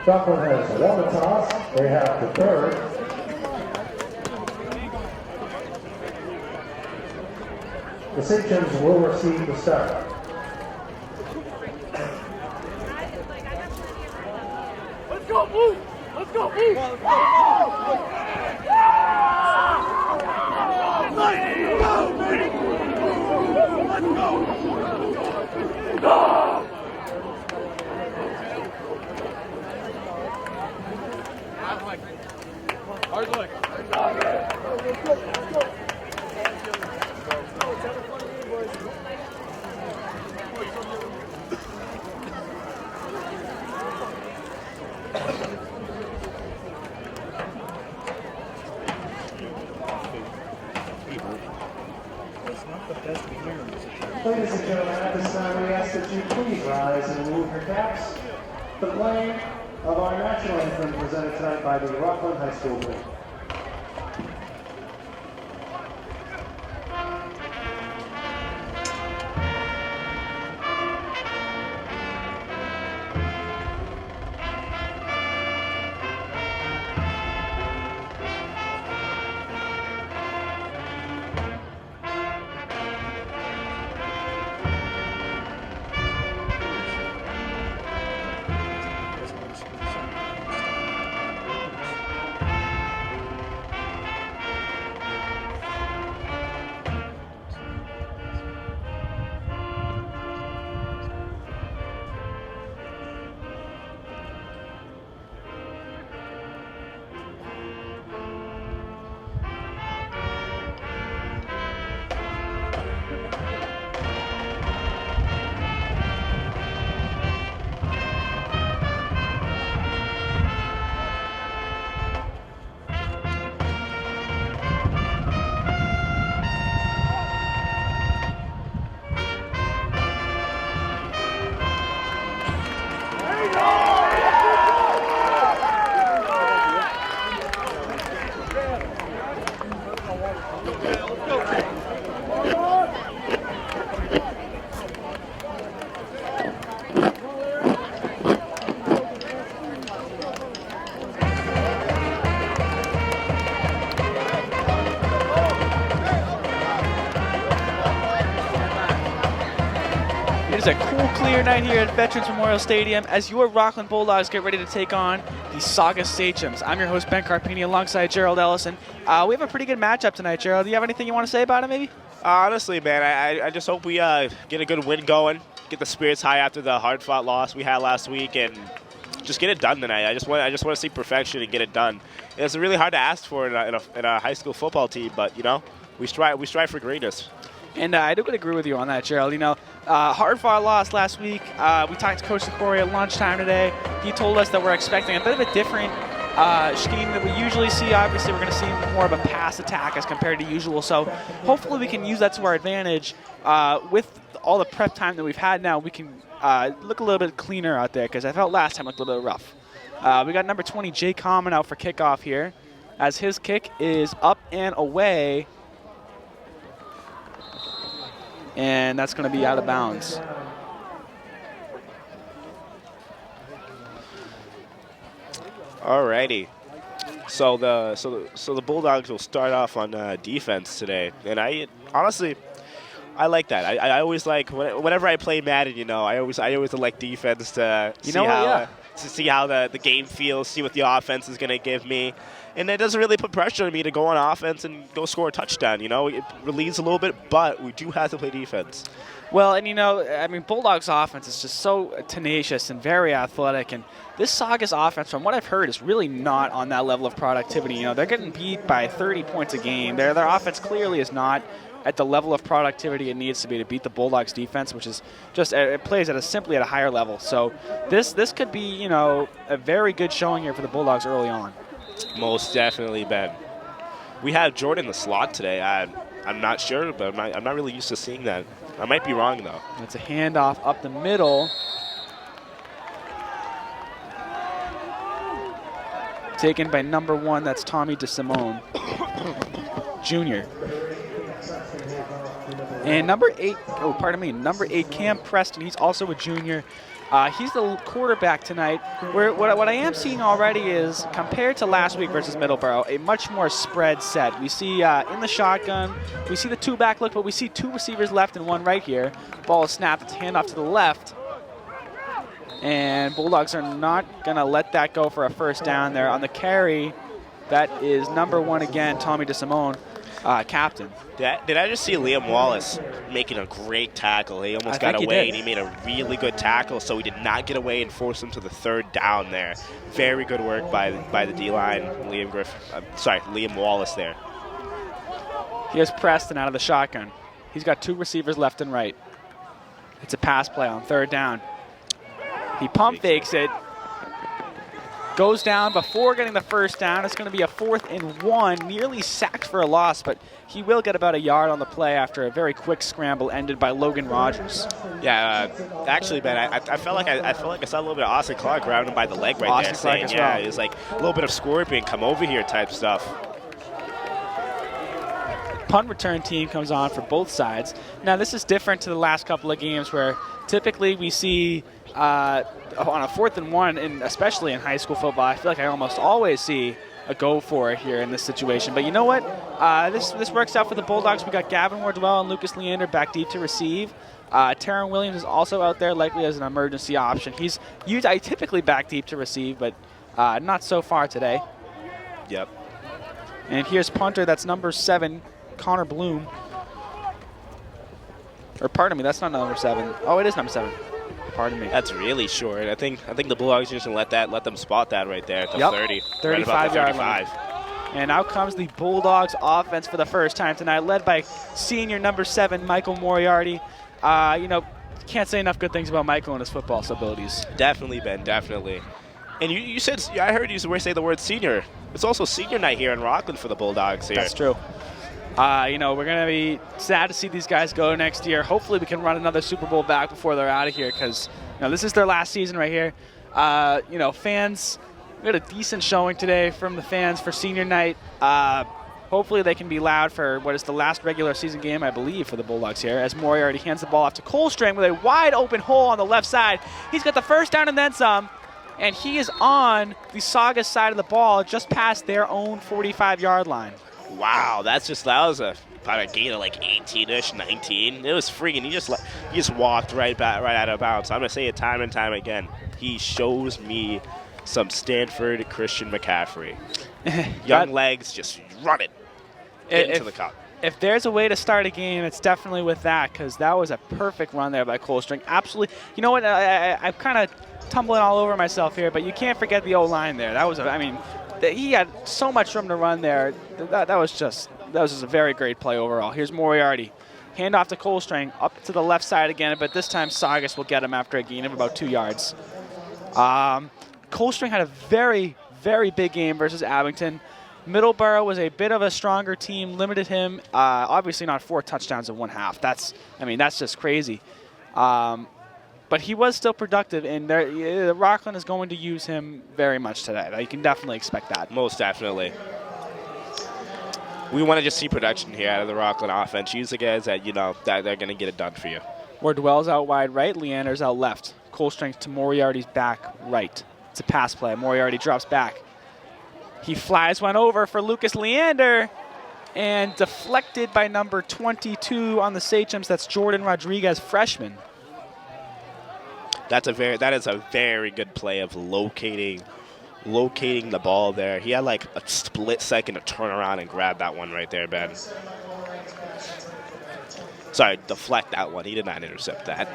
Rockland has won the toss. They have the third. The Sachems will receive the start. Let's go, move! Let's go, move! Let's go! Hard leg. Ladies and gentlemen, at this time we ask that you please rise and remove your caps. The playing of our national anthem presented tonight by the Rockland High School Band. It is a cool, clear night here at Veterans Memorial Stadium as your Rockland Bulldogs get ready to take on the Saugus Sachems. I'm your host, Ben Carpine, alongside Gerald Ellison. We have a pretty good matchup tonight, Gerald. Do you have anything you want to say about it, maybe? Honestly, man, I just hope we get a good win going, get the spirits high after the hard-fought loss we had last week, and just get it done tonight. I just want to see perfection and get it done. And it's really hard to ask for in a high school football team, but, you know, we strive for greatness. And I do agree with you on that, Gerald. You know, hard-fought loss last week. We talked to Coach Sikori at lunchtime today. He told us that we're expecting a bit of a different scheme that we usually see. Obviously, we're going to see more of a pass attack as compared to usual. So hopefully we can use that to our advantage. With all the prep time that we've had now, we can look a little bit cleaner out there because I felt last time looked a little bit rough. We got number 20, Jay Common, out for kickoff here as his kick is up and away. And that's going to be out of bounds. Alrighty. So the Bulldogs will start off on defense today, and I like that. I always like whenever I play Madden, you know, I always like defense to see how the game feels, see what the offense is going to give me. And it doesn't really put pressure on me to go on offense and go score a touchdown. You know, it relieves a little bit, but we do have to play defense. Well, and you know, I mean, Bulldogs offense is just so tenacious and very athletic. And this Saugus offense, from what I've heard, is really not on that level of productivity. You know, they're getting beat by 30 points a game. Their offense clearly is not at the level of productivity it needs to be to beat the Bulldogs defense, which is just, it plays simply at a higher level. So this could be, you know, a very good showing here for the Bulldogs early on. Most definitely, Ben. We have Jordan in the slot today. I'm not sure, but I'm not really used to seeing that. I might be wrong, though. It's a handoff up the middle. Taken by number 1, that's Tommy DeSimone, Jr. And number 8, Cam Preston, he's also a junior. He's the quarterback tonight. What I am seeing already is, compared to last week versus Middleborough, a much more spread set. We see in the shotgun, we see the 2-back look, but we see 2 receivers left and 1 right here. Ball is snapped, it's handoff to the left. And Bulldogs are not going to let that go for a first down there. On the carry, that is number 1 again, Tommy DeSimone, captain. Did I just see Liam Wallace making a great tackle? He almost got away, and he made a really good tackle, so he did not get away and force him to the 3rd down there. Very good work by the D-line, Liam Wallace there. Here's Preston out of the shotgun. He's got 2 receivers left and right. It's a pass play on 3rd down. He pump fakes it. Goes down before getting the first down. It's going to be a 4th and 1, nearly sacked for a loss, but he will get about a yard on the play after a very quick scramble ended by Logan Rogers. Yeah, actually, Ben, I felt like I saw a little bit of Austin Clark grabbing him by the leg right there, saying, yeah, it was like a little bit of Scorpion come over here type stuff. Punt return team comes on for both sides. Now, this is different to the last couple of games where typically we see on a 4th and 1, and especially in high school football, I feel like I almost always see a go for it here in this situation. But you know what? This works out for the Bulldogs. We got Gavin Wardwell and Lucas Leander back deep to receive. Taron Williams is also out there, likely as an emergency option. He's typically back deep to receive, but not so far today. Yep. And here's punter. That's number 7, Connor Bloom. Or pardon me, that's not number 7. Oh, it is number 7. Pardon me. That's really short. I think the Bulldogs are just gonna let them spot that right there at the 30. 35-yard line. And out comes the Bulldogs offense for the first time tonight, led by senior number 7, Michael Moriarty. Can't say enough good things about Michael and his football abilities. Definitely, Ben, definitely. And you said, I heard you say the word senior. It's also senior night here in Rockland for the Bulldogs here. That's true. We're going to be sad to see these guys go next year. Hopefully we can run another Super Bowl back before they're out of here, because this is their last season right here. Fans, we had a decent showing today from the fans for senior night. Hopefully they can be loud for what is the last regular season game, I believe, for the Bulldogs here, as Moriarty hands the ball off to Colstrang with a wide open hole on the left side. He's got the first down and then some, and he is on the Saugus side of the ball, just past their own 45-yard line. Wow, that was about a gain of like 18-ish, 19. It was freaking. He just walked right out of bounds. I'm gonna say it time and time again. He shows me some Stanford Christian McCaffrey. Young legs, just run it into the cup. If there's a way to start a game, it's definitely with that, because that was a perfect run there by Colstrang. Absolutely. You know what? I'm kind of tumbling all over myself here, but you can't forget the O-line there. That was he had so much room to run there. That was just a very great play overall. Here's Moriarty. Hand off to Colstrang, up to the left side again, but this time Saugus will get him after a gain of about 2 yards. Colstrang had a very, very big game versus Abington. Middleborough was a bit of a stronger team, limited him. Obviously not 4 touchdowns in 1 half. That's just crazy. But he was still productive, and Rockland is going to use him very much today. You can definitely expect that. Most definitely. We want to just see production here out of the Rockland offense. Use the guys that that they're going to get it done for you. Wardwell's out wide right, Leander's out left. Colstrang to Moriarty's back right. It's a pass play. Moriarty drops back. He flies one over for Lucas Leander, and deflected by number 22 on the Sachems. That's Jordan Rodriguez, freshman. That is a very good play of locating the ball there. He had like a split second to turn around and grab that one right there, Ben. Sorry, deflect that one. He did not intercept that.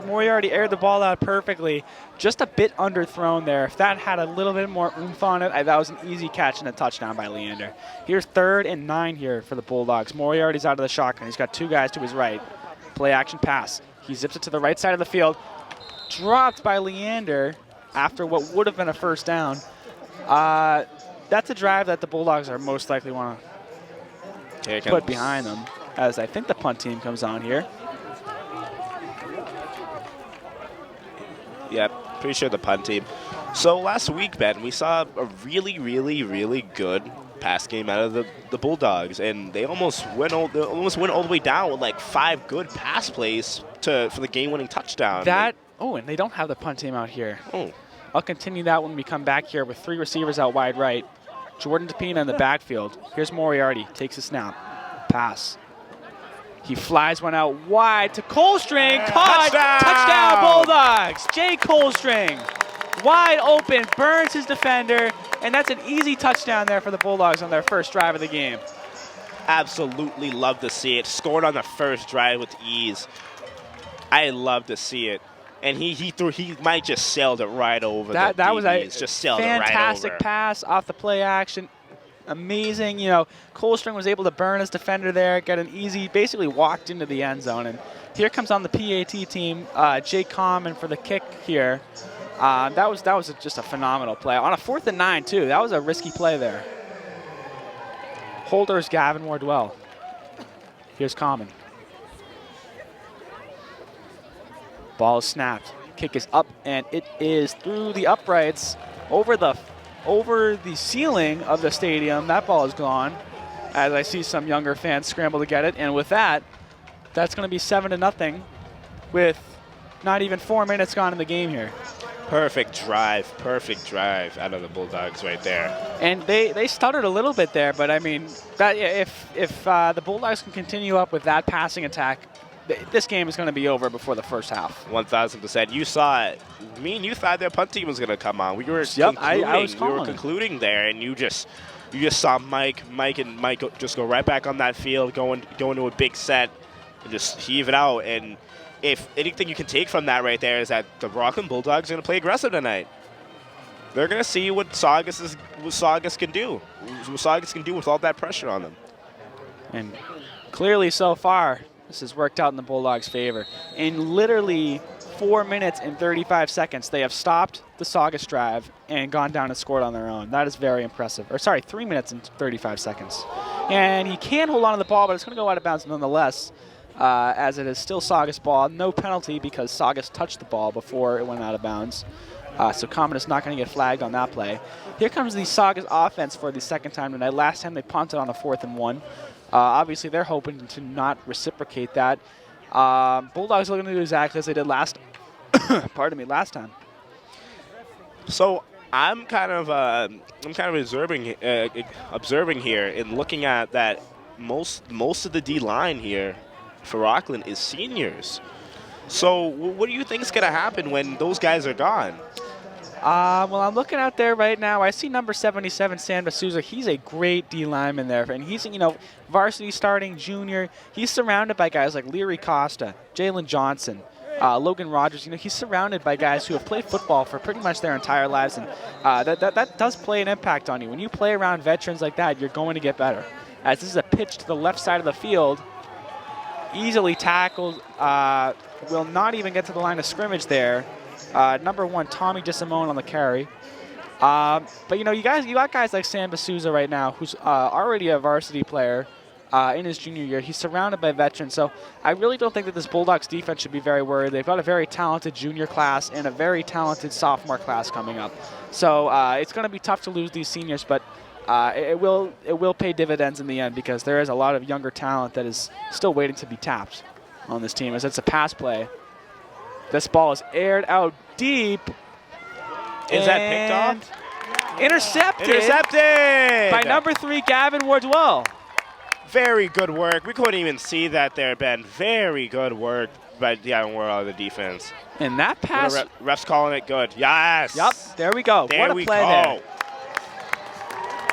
Moriarty aired the ball out perfectly. Just a bit underthrown there. If that had a little bit more oomph on it, that was an easy catch and a touchdown by Leander. Here's 3rd and 9 here for the Bulldogs. Moriarty's out of the shotgun. He's got 2 guys to his right. Play action pass. He zips it to the right side of the field. Dropped by Leander after what would have been a first down. That's a drive that the Bulldogs are most likely want to put behind them, as I think the punt team comes on here. Yep, pretty sure the punt team. So last week, Ben, we saw a really, really, really good pass game out of the Bulldogs, and they almost went all the way down with like 5 good pass plays for the game-winning touchdown. And they don't have the punt team out here. Oh. I'll continue that when we come back here with 3 receivers out wide right. Jordan DePina in the backfield. Here's Moriarty, takes a snap, pass. He flies one out wide to Colestring, caught, touchdown Bulldogs! Jay Colestring, wide open, burns his defender, and that's an easy touchdown there for the Bulldogs on their first drive of the game. Absolutely love to see it. Scored on the first drive with ease. I love to see it. And he might just sailed it right over. That was a fantastic pass off the play action. Amazing, Colestring was able to burn his defender there, get an easy, basically walked into the end zone. And here comes on the PAT team, Jake Common for the kick here. That was just a phenomenal play. On a 4th and 9 too, that was a risky play there. Holders Gavin Wardwell. Here's Common. Ball is snapped. Kick is up, and it is through the uprights over the ceiling of the stadium. That ball is gone, as I see some younger fans scramble to get it. And with that, that's going to be 7-0 with not even 4 minutes gone in the game here. Perfect drive out of the Bulldogs right there. And they stuttered a little bit there, but I mean, if the Bulldogs can continue up with that passing attack, this game is going to be over before the first half. 1,000%. You saw it. Me and you thought their punt team was going to come on. We were concluding there, and you just saw Mike just go right back on that field, going to a big set, and just heave it out. And if anything you can take from that right there is that the Rockland Bulldogs are going to play aggressive tonight. They're going to see what Saugus can do. What Saugus can do with all that pressure on them. And clearly so far, this has worked out in the Bulldogs' favor. In literally 4 minutes and 35 seconds, they have stopped the Saugus drive and gone down and scored on their own. That is very impressive. 3 minutes and 35 seconds. And he can hold on to the ball, but it's going to go out of bounds nonetheless, as it is still Saugus ball. No penalty because Saugus touched the ball before it went out of bounds. So Common is not going to get flagged on that play. Here comes the Saugus offense for the second time tonight. Last time they punted on a 4th and 1. Obviously, they're hoping to not reciprocate that. Bulldogs are going to do exactly as they did last time. So I'm kind of observing here and looking at that most of the D line here for Rockland is seniors. So what do you think is going to happen when those guys are gone? Well, I'm looking out there right now. I see number 77, Sam D'Souza. He's a great D lineman there, and he's varsity starting junior. He's surrounded by guys like Leary Costa, Jalen Johnson, Logan Rogers. He's surrounded by guys who have played football for pretty much their entire lives, and that does play an impact on you. When you play around veterans like that, you're going to get better. As this is a pitch to the left side of the field, easily tackled, will not even get to the line of scrimmage there. Number 1, Tommy DeSimone on the carry. But you got guys like Sam D'Souza right now, who's already a varsity player in his junior year. He's surrounded by veterans, so I really don't think that this Bulldogs defense should be very worried. They've got a very talented junior class and a very talented sophomore class coming up. So it's going to be tough to lose these seniors, but it will pay dividends in the end because there is a lot of younger talent that is still waiting to be tapped on this team, as it's a pass play. This ball is aired out deep. Is that picked off? Intercepted by number 3, Gavin Wardwell. Very good work. We couldn't even see that there, Ben. Very good work by Gavin Wardwell, the defense. And that pass. Ref's calling it good. Yes. Yep. There we go. There what a we play go. there.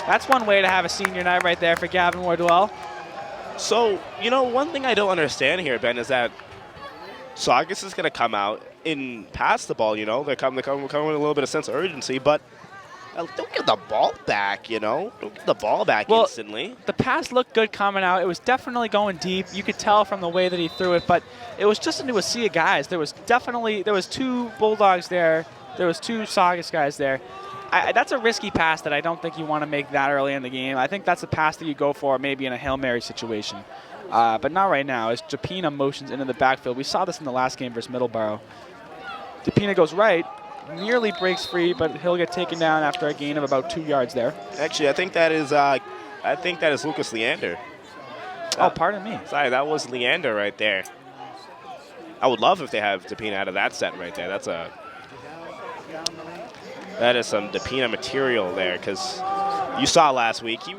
That's one way to have a senior night right there for Gavin Wardwell. So, one thing I don't understand here, Ben, is that Saugus is going to come out and pass the ball, They're coming with a little bit of sense of urgency, but don't get the ball back, Don't get the ball back instantly. The pass looked good coming out. It was definitely going deep. You could tell from the way that he threw it, but it was just into a sea of guys. There was 2 Bulldogs there. There was 2 Saugus guys there. That's a risky pass that I don't think you want to make that early in the game. I think that's a pass that you go for maybe in a Hail Mary situation. But not right now, as Japina motions into the backfield. We saw this in the last game versus Middleborough. Japina goes right, nearly breaks free, but he'll get taken down after a gain of about 2 yards there. Actually, I think that is I think that is Lucas Leander. Oh, pardon me. Sorry, that was Leander right there. I would love if they have DePina out of that set right there. That is some DePina material there, because you saw last week he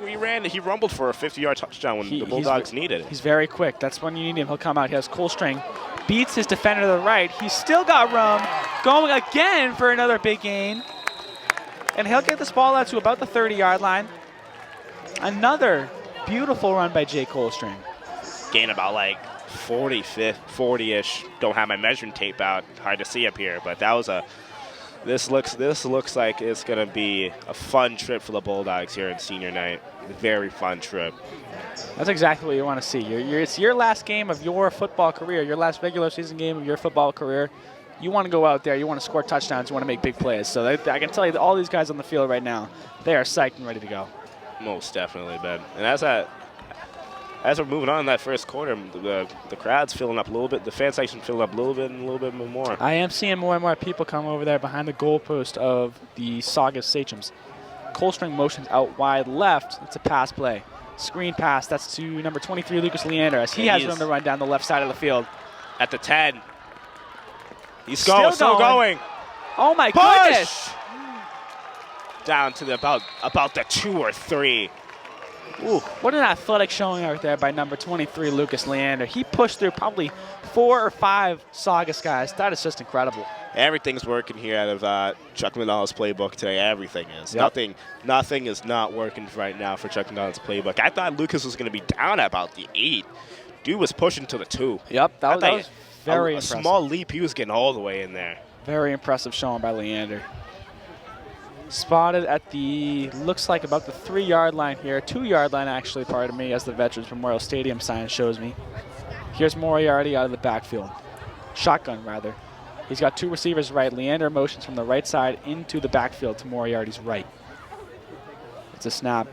rumbled for a 50-yard touchdown when the Bulldogs needed it. He's very quick. That's when you need him. He'll come out. He has Colstring, beats his defender to the right. He's still got room, going again for another big gain, and he'll get this ball out to about the 30-yard line. Another beautiful run by Jay Colstring. Gain about like 40-ish. Don't have my measuring tape out. Hard to see up here, but that was a. This looks like it's gonna be a fun trip for the Bulldogs here in senior night. Very fun trip. That's exactly what you want to see. It's your last game of your football career, your last regular season game of your football career. You want to go out there, you want to score touchdowns, you want to make big plays. So I can tell you that all these guys on the field right now, they are psyched and ready to go. Most definitely, Ben. And as we're moving on in that first quarter, the crowd's filling up a little bit, the fan section filling up a little bit and a little bit more. I am seeing more and more people come over there behind the goalpost of the Saugus Sachems. Colstring motions out wide left. It's a pass play. Screen pass. That's to number 23, Lucas Leander, as he has room to run down the left side of the field. At the 10. He's still going. Oh, my Push! goodness. Down to about the 2 or 3. Ooh, what an athletic showing out there by number 23, Lucas Leander. He pushed through probably 4 or 5 Saugus guys. That is just incredible. Everything's working here out of Chuck Manala's playbook today. Everything is. Yep. Nothing is not working right now for Chuck Manala's playbook. I thought Lucas was going to be down at about the 8. Dude was pushing to the 2. Yep, that was very impressive. A small leap, he was getting all the way in there. Very impressive showing by Leander. Spotted at the, looks like about the 3-yard line here. 2-yard line, actually, pardon me, as the Veterans Memorial Stadium sign shows me. Here's Moriarty out of the backfield. Shotgun, rather. He's got 2 receivers right. Leander motions from the right side into the backfield to Moriarty's right. It's a snap.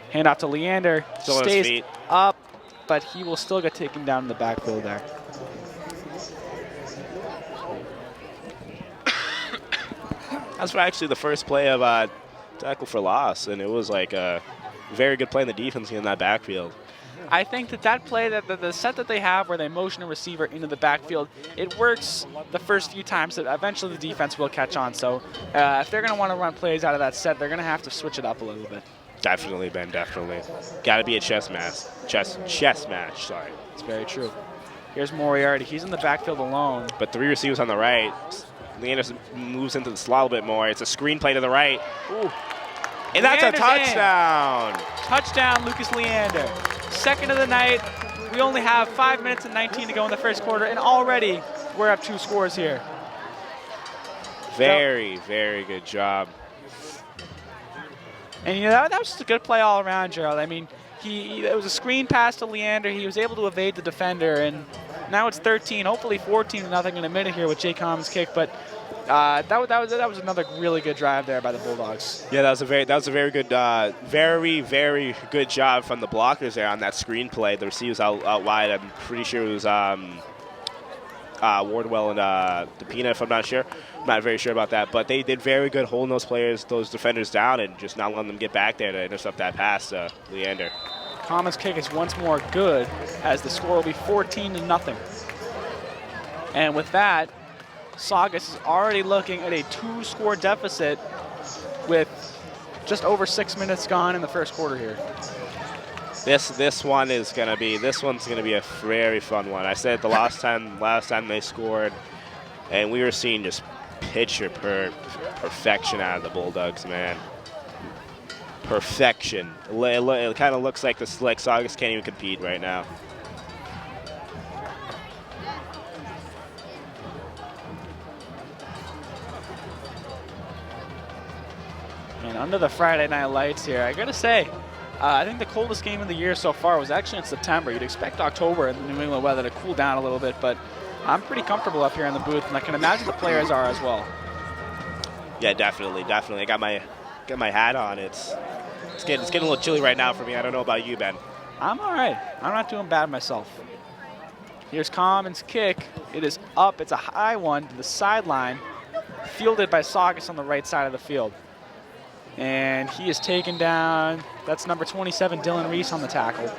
Hand off to Leander. Still on his stays feet. up, but he will still get taken down in the backfield there. That's actually the first play of tackle for loss, and it was like a very good play in the defense in that backfield. I think that play, that the set that they have where they motion a receiver into the backfield, it works the first few times. Eventually the defense will catch on. So if they're going to want to run plays out of that set, they're going to have to switch it up a little bit. Definitely, Ben, definitely. Got to be a chess match. Chess match, sorry. It's very true. Here's Moriarty. He's in the backfield alone. But 3 receivers on the right. Leander moves into the slot a little bit more. It's a screen play to the right. Ooh. And that's Leander's a touchdown. Touchdown, Lucas Leander. Second of the night. We only have 5 minutes and 19 to go in the first quarter, and already we're up 2 scores here. Very, very good job. And you know that was just a good play all around, Gerald. I mean, it was a screen pass to Leander. He was able to evade the defender, and now it's 13, hopefully 14-0 in a minute here with Jay Commons' kick. But that was another really good drive there by the Bulldogs. Yeah, that was a very good, very good job from the blockers there on that screen play. The receivers out wide. I'm pretty sure it was Wardwell and DePina, if I'm not sure. I'm not very sure about that, but they did very good holding those defenders down and just not letting them get back there to intercept that pass to Leander. Commons' kick is once more good, as the score will be 14-0. And with that, Saugus is already looking at a 2-score deficit with just over 6 minutes gone in the first quarter here. This one's gonna be a very fun one. I said the last time they scored, and we were seeing just picture perfection out of the Bulldogs, man. Perfection. It kind of looks like Saugus can't even compete right now. And under the Friday night lights here, I gotta say, I think the coldest game of the year so far was actually in September. You'd expect October in the New England weather to cool down a little bit, but I'm pretty comfortable up here in the booth, and I can imagine the players are as well. Yeah, definitely. I got my hat on. It's getting a little chilly right now for me. I don't know about you, Ben. I'm all right. I'm not doing bad myself. Here's Commons' kick. It is up. It's a high one to the sideline, fielded by Saugus on the right side of the field. And he is taken down. That's number 27, Dylan Reese on the tackle.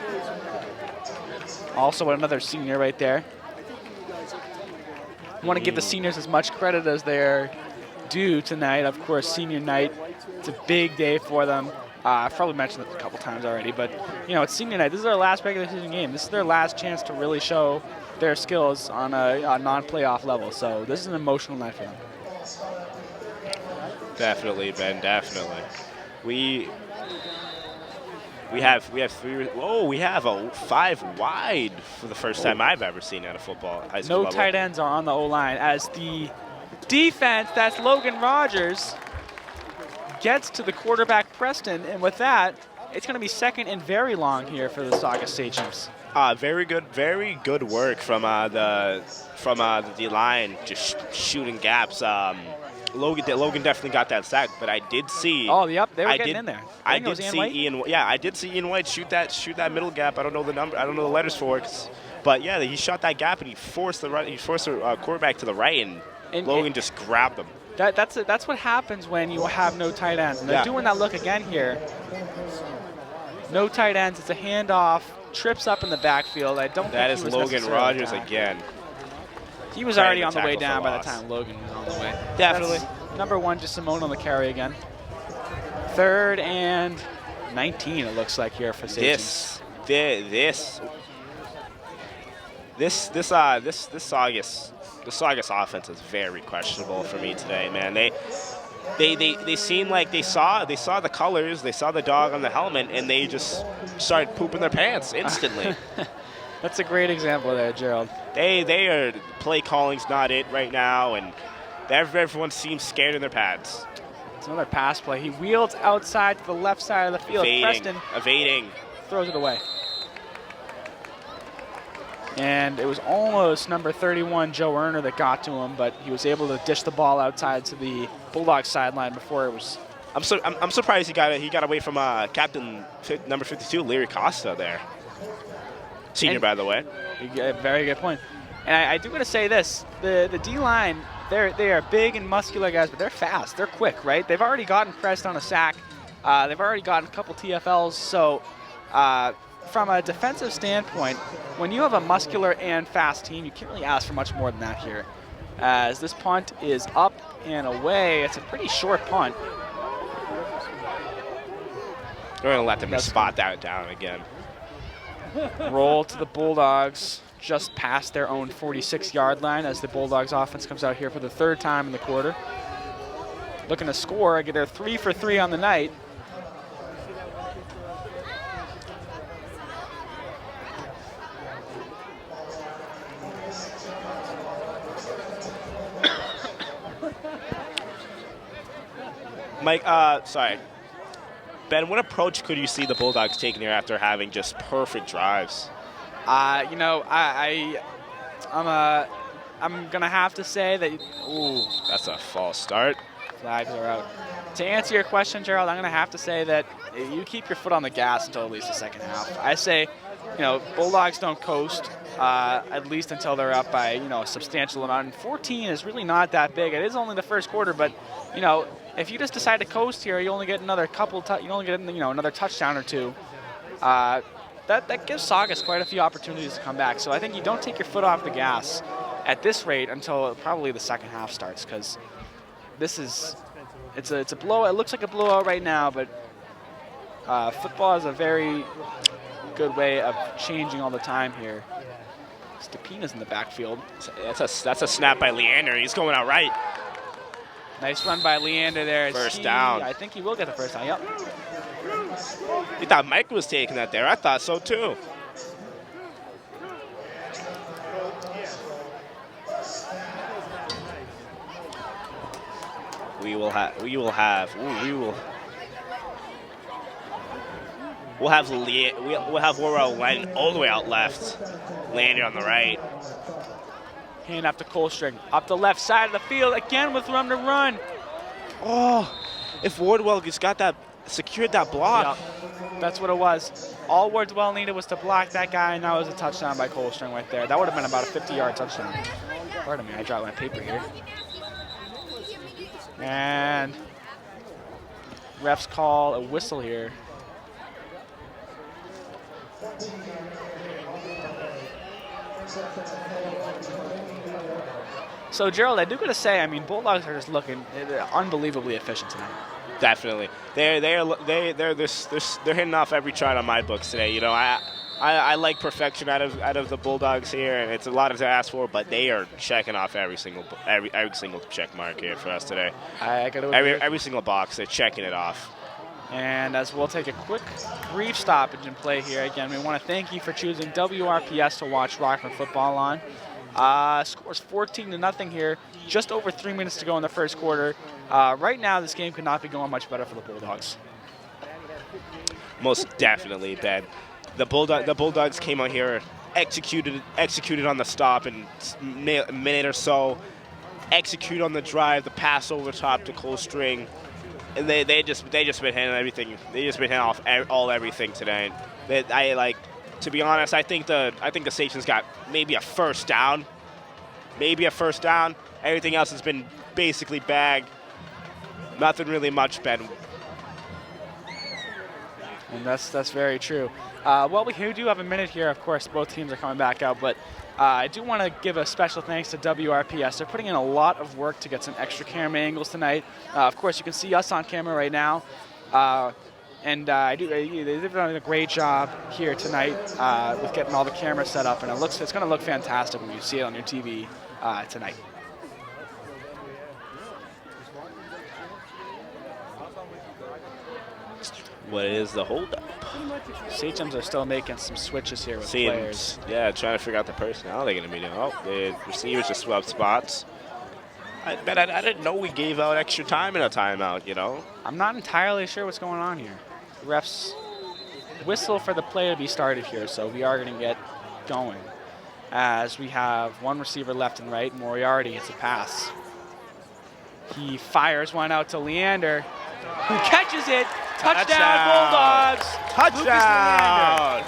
Also another senior right there. I want to give the seniors as much credit as they're due tonight. Of course, senior night, it's a big day for them. I've probably mentioned it a couple times already, but you know, it's senior night. This is their last regular season game. This is their last chance to really show their skills on a non-playoff level. So this is an emotional night for them. Definitely, Ben. Definitely. We have three. Oh, we have a 5 wide for the first time I've ever seen at a football high school No level. tight ends are on the O-line as the defense, that's Logan Rogers, gets to the quarterback Preston, and with that, it's going to be second and very long here for the Saugus Sachems. Very good work from the D-line, just shooting gaps. Logan definitely got that sack, but I did see. Oh, yep, they were getting in there. I did see Ian. Yeah, I did see Ian White shoot that middle gap. I don't know the number. I don't know the letters for it, but yeah, he shot that gap and he forced the quarterback to the right, and Logan just grabbed him. That's what happens when you have no tight ends. And they're doing that look again here. No tight ends. It's a handoff. Trips up in the backfield. I don't. That think is he was Logan Rogers again. He was already on the way down by the time Logan was on the way. Definitely. That's number 1, just Simone on the carry again. 3rd and 19. It looks like here for Sachems. This Saugus offense is very questionable for me today, man. They seem like they saw the colors, they saw the dog on the helmet, and they just started pooping their pants instantly. That's a great example there, Gerald. They are play calling's not it right now, and everyone seems scared in their pads. It's another pass play. He wheels outside to the left side of the field. Preston Evading. Throws it away. And it was almost number 31, Joe Erner, that got to him, but he was able to dish the ball outside to the Bulldogs sideline before it was. I'm surprised he got away from captain number 52, Larry Costa there. Senior, by the way. Very good point. And I do want to say this: the D-line, they are big and muscular guys, but they're fast. They're quick, right? They've already gotten pressed on a sack. They've already gotten a couple TFLs. So from a defensive standpoint, when you have a muscular and fast team, you can't really ask for much more than that here. As this punt is up and away, it's a pretty short punt. They're going to let them spot that down again. Roll to the Bulldogs just past their own 46-yard line as the Bulldogs offense comes out here for the 3rd time in the quarter. Looking to score. They're 3 for 3 on the night. Mike, sorry. Ben, what approach could you see the Bulldogs taking here after having just perfect drives? You know, I'm gonna have to say that. Ooh, that's a false start. Flags are out. To answer your question, Gerald, I'm gonna have to say that you keep your foot on the gas until at least the second half. I say, you know, Bulldogs don't coast at least until they're up by, you know, a substantial amount. And 14 is really not that big. It is only the first quarter, but you know, if you just decide to coast here, you only get another you only get, you know, another touchdown or two. That gives Saugus quite a few opportunities to come back. So I think you don't take your foot off the gas at this rate until probably the second half starts, because this is it's a blowout. It looks like a blowout right now, but football is a very good way of changing all the time here. Stepina's in the backfield. That's a snap by Leander. He's going out right. Nice run by Leander there. First down. I think he will get the first down. Yep. You thought Mike was taking that there. I thought so too. We'll have Worrell line all the way out left. Lander on the right. Hand up to Colstring. Up the left side of the field again with room to run. Oh, if Wardwell just got that, secured that block. Yep. That's what it was. All Wardwell needed was to block that guy, and that was a touchdown by Colstring right there. That would have been about a 50-yard touchdown. Pardon me, I dropped my paper here. And Refs call a whistle here. So, Gerald, I do got to say, I mean, Bulldogs are just looking unbelievably efficient tonight. Definitely, they're hitting off every chart on my books today. You know, I like perfection out of the Bulldogs here, and it's a lot to ask for, but they are checking off every single check mark here for us today. I got to every single box, they're checking it off. And as we'll take a quick, brief stoppage in play here. Again, we want to thank you for choosing WRPS to watch Rockland football on. Scores 14-0 here. Just over 3 minutes to go in the first quarter. Right now, this game could not be going much better for the Bulldogs. Most definitely, Ben. The Bulldogs came out here, executed on the stop in a minute or so. Execute on the drive, the pass over top to close string. And they just been hitting everything. They just been hitting off everything today. To be honest, I think the Sachems got maybe a first down. Everything else has been basically bagged. Nothing really much, Ben. And that's very true. Well, we do have a minute here. Of course, both teams are coming back out, but I do want to give a special thanks to WRPS. They're putting in a lot of work to get some extra camera angles tonight. Of course, you can see us on camera right now. They've done a great job here tonight with getting all the cameras set up, and it's going to look fantastic when you see it on your TV tonight. What is the holdup? Sachems are still making some switches here with players. Yeah, trying to figure out the personnel they're going to be doing. Oh, the receivers just swapped spots. I didn't know we gave out extra time in a timeout, you know? I'm not entirely sure what's going on here. The refs whistle for the play to be started here, so we are going to get going. As we have one receiver left and right, Moriarty gets a pass. He fires one out to Leander, who catches it. Touchdown, Bulldogs! Touchdown!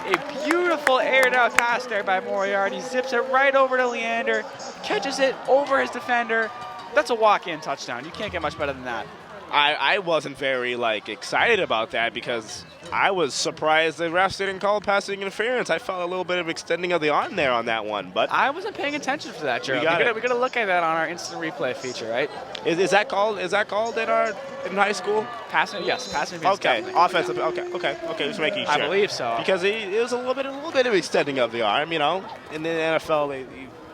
A beautiful aired out pass there by Moriarty. Zips it right over to Leander, catches it over his defender. That's a walk-in touchdown. You can't get much better than that. I wasn't very excited about that because I was surprised the refs didn't call passing interference. I felt a little bit of extending of the arm there on that one, but I wasn't paying attention to that, Gerald. We got to look at that on our instant replay feature, right? Is that called? In high school? Passing, yes, passing interference. Okay, definitely. offensive. Okay, just making sure. I believe so. Because it was a little bit of extending of the arm, you know. In the NFL, they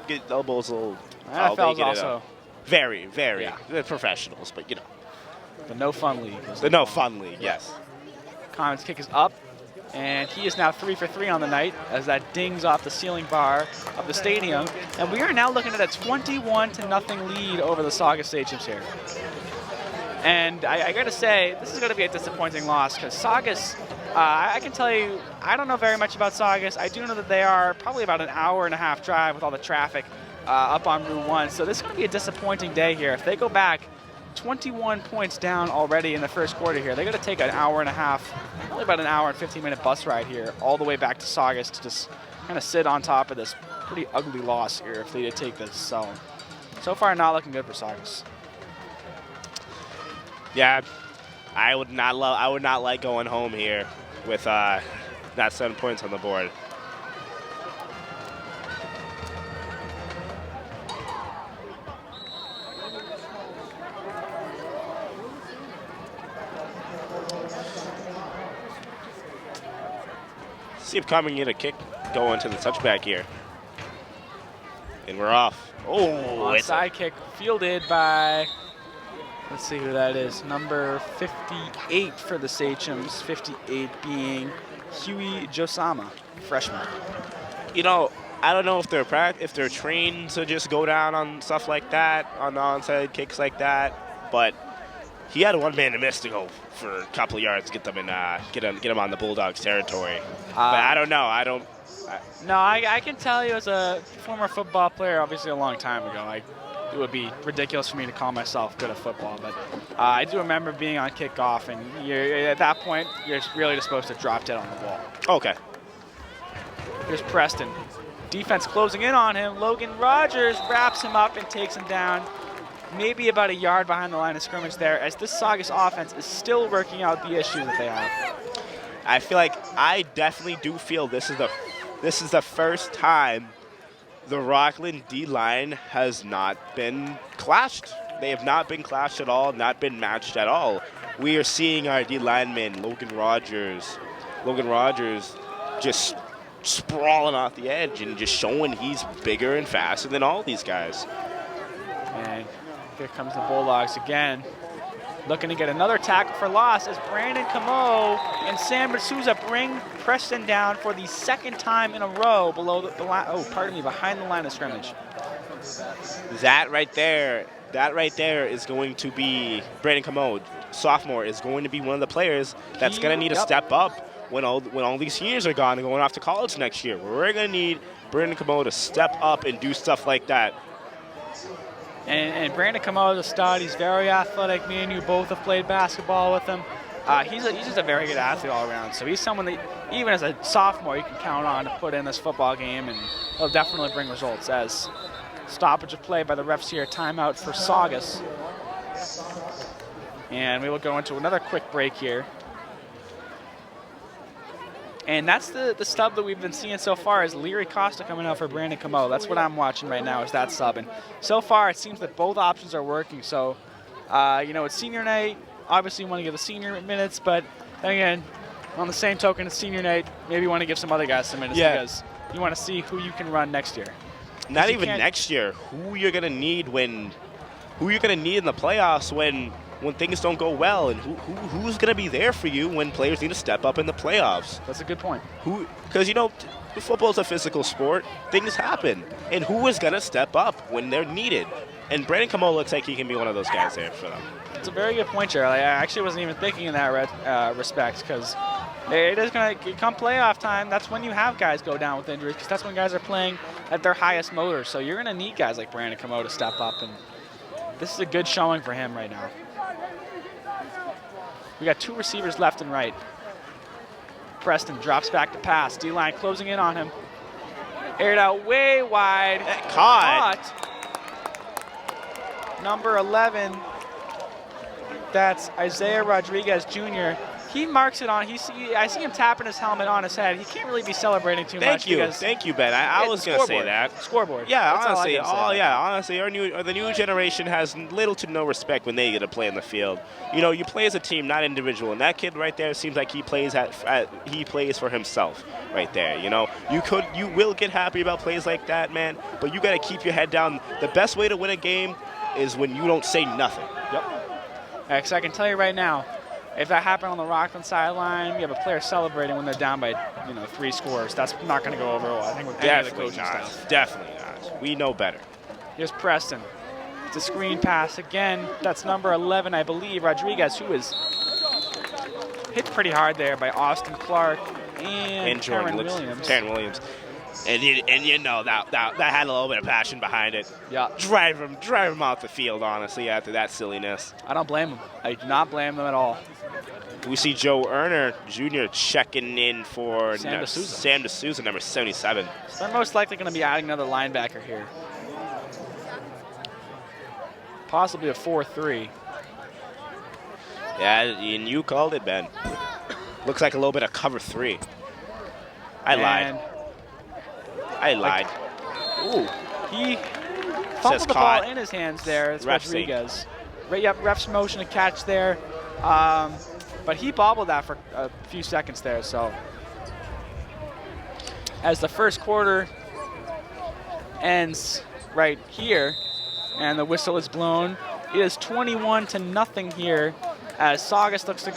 get elbows a little. NFL's also very they're professionals, but you know. The no fun league. The no fun league, yes. Connor's kick is up, and he is now 3 for 3 on the night as that dings off the ceiling bar of the stadium. And we are now looking at a 21-0 lead over the Saugus Sachems here. And I got to say, this is going to be a disappointing loss because Saugus, I can tell you, I don't know very much about Saugus. I do know that they are probably about an hour and a half drive with all the traffic up on Route 1. So this is going to be a disappointing day here. If they go back 21 points down already in the first quarter here, they're going to take an hour and a half, probably about an hour and 15-minute bus ride here all the way back to Saugus to just kind of sit on top of this pretty ugly loss here if they did take this. So far, not looking good for Saugus. Yeah, I would not like going home here with not 7 points on the board. See if coming in a kick going to the touchback here. And we're off. Oh, it's onside kick fielded by, let's see who that is, number 58 for the Sachems, 58 being Huey Josama, freshman. You know, I don't know if they're trained to just go down on stuff like that, on the onside kicks like that, but he had one man to miss to go for a couple of yards to get them in, get him on the Bulldogs territory. But I don't know. I can tell you as a former football player, obviously a long time ago, it would be ridiculous for me to call myself good at football, but I do remember being on kickoff, and at that point, you're really just supposed to drop dead on the ball. Okay. Here's Preston. Defense closing in on him. Logan Rogers wraps him up and takes him down maybe about a yard behind the line of scrimmage there, as this Saugus offense is still working out the issues that they have. I feel like I definitely do feel this is the first time the Rockland D-line has not been clashed. They have not been clashed at all, not been matched at all. We are seeing our D-lineman, Logan Rogers, just sprawling off the edge and just showing he's bigger and faster than all these guys. And here comes the Bulldogs again. Looking to get another tackle for loss as Brandon Camo and Sam D'Souza bring Preston down for the second time in a row behind the line of scrimmage. That right there is going to be Brandon Camo, sophomore, is going to be one of the players that's going to need to step up when all these seniors are gone and going off to college next year. We're going to need Brandon Camo to step up and do stuff like that. And Brandon Camo is a stud. He's very athletic. Me and you both have played basketball with him. He's just a very good athlete all around. So he's someone that, even as a sophomore, you can count on to put in this football game, and he'll definitely bring results. As stoppage of play by the refs here, timeout for Saugus. And we will go into another quick break here. And that's the stub that we've been seeing so far is Leary Costa coming out for Brandon Camo. That's what I'm watching right now is that sub. And so far it seems that both options are working. So, it's senior night. Obviously you want to give the senior minutes, but then again, on the same token, it's senior night. Maybe you want to give some other guys some minutes because you want to see who you can run next year. Not even next year. Who you're gonna need in the playoffs when things don't go well, and who's going to be there for you when players need to step up in the playoffs? That's a good point. Because, football's a physical sport. Things happen. And who is going to step up when they're needed? And Brandon Camo looks like he can be one of those guys there for them. It's a very good point, Gerald. I actually wasn't even thinking in that respect because it is going to come playoff time. That's when you have guys go down with injuries because that's when guys are playing at their highest motor. So you're going to need guys like Brandon Camo to step up, and this is a good showing for him right now. We got two receivers left and right. Preston drops back to pass. D-line closing in on him. Aired out way wide. Caught. Number 11. That's Isaiah Rodriguez Jr. He marks it on. I see him tapping his helmet on his head. He can't really be celebrating too much. Thank you, Ben. I was going to say that. Scoreboard. Yeah, honestly, the new generation has little to no respect when they get to play in the field. You play as a team, not individual. And that kid right there seems like he plays for himself right there. You will get happy about plays like that, man. But you got to keep your head down. The best way to win a game is when you don't say nothing. Yep. Because I can tell you right now, if that happened on the Rockland sideline, you have a player celebrating when they're down by 3 scores. That's not going to go over well, I think, with any of the coaching staff. Definitely not. We know better. Here's Preston. It's a screen pass again. That's number 11, I believe, Rodriguez, who is hit pretty hard there by Austin Clark and Taryn Williams. And that had a little bit of passion behind it. Yeah. Drive him off the field, honestly, after that silliness. I don't blame him. I do not blame them at all. We see Joe Erner Jr. checking in for Sam D'Souza, number 77. So they're most likely going to be adding another linebacker here. Possibly a 4-3. Yeah, and you called it, Ben. Looks like a little bit of cover 3. I lied. Ooh, he fumbled the ball in his hands there. It's Rodriguez. Ref's motion to catch there. But he bobbled that for a few seconds there. So as the first quarter ends right here and the whistle is blown, it is 21-0 here as Saugus looks to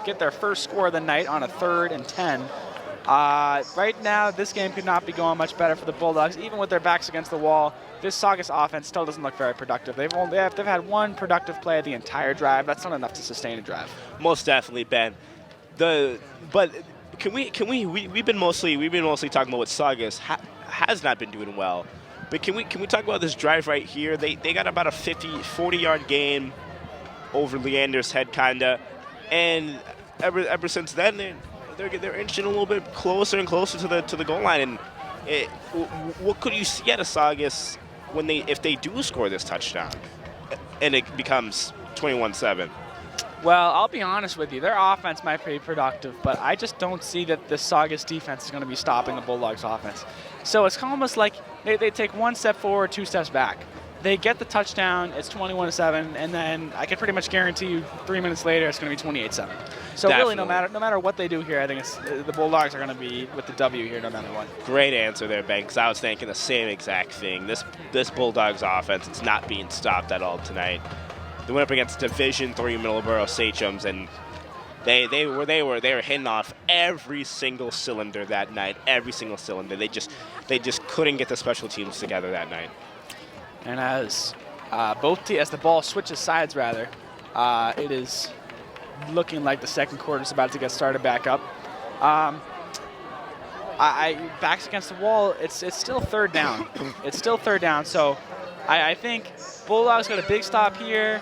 get their first score of the night on a 3rd and 10. Right now, this game could not be going much better for the Bulldogs. Even with their backs against the wall, this Saugus offense still doesn't look very productive. They've had one productive play the entire drive. That's not enough to sustain a drive. Most definitely, Ben. But we've been mostly talking about what Saugus has not been doing well. But can we talk about this drive right here? They got about a 40-yard gain over Leander's head, kinda, and ever since then they're inching a little bit closer and closer to the goal line. And what could you see out of Saugus if they do score this touchdown, and it becomes 21-7. Well, I'll be honest with you. Their offense might be productive, but I just don't see that the Saugus defense is going to be stopping the Bulldogs offense. So it's almost like they take one step forward, 2 steps back. They get the touchdown, it's 21-7, and then I can pretty much guarantee you 3 minutes later it's going to be 28-7. So really, no matter what they do here, I think the Bulldogs are going to be with the W here no matter what. Great answer there, Ben, because I was thinking the same exact thing. This Bulldogs offense is not being stopped at all tonight. They went up against Division III Middleborough Sachems, and they were hitting off every single cylinder that night. Every single cylinder. They just couldn't get the special teams together that night. And as as the ball switches sides, rather, it is looking like the second quarter is about to get started back up. Backs against the wall. It's still third down. It's still third down. So I think Bulldogs got a big stop here.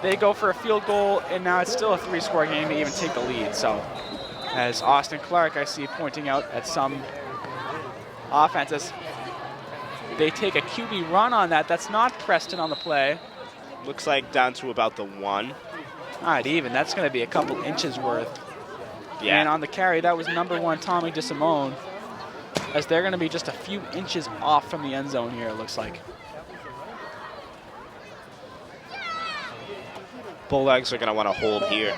They go for a field goal, and now it's still a 3-score game to even take the lead. So as Austin Clark, I see pointing out at some offenses, they take a QB run on that. That's not Preston on the play. Looks like down to about the 1. Not even. That's going to be a couple inches worth. Yeah. And on the carry, that was number 1, Tommy DeSimone, as they're going to be just a few inches off from the end zone here, it looks like. Bulldogs are going to want to hold here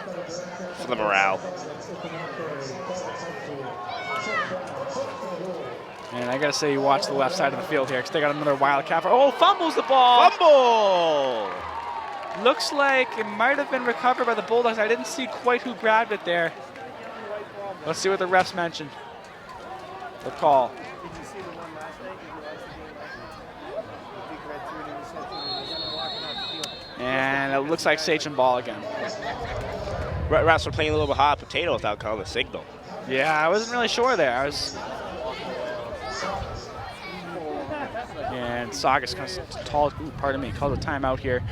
for the morale. And I got to say, you watch the left side of the field here because they got another Wildcat. Oh, fumbles the ball. Fumble! Looks like it might have been recovered by the Bulldogs. I didn't see quite who grabbed it there. Let's see what the refs mentioned. The call. And it looks like Sachem ball again. Refs were playing a little bit hot potato without calling the signal. Yeah, I wasn't really sure there. And Saugus calls a timeout here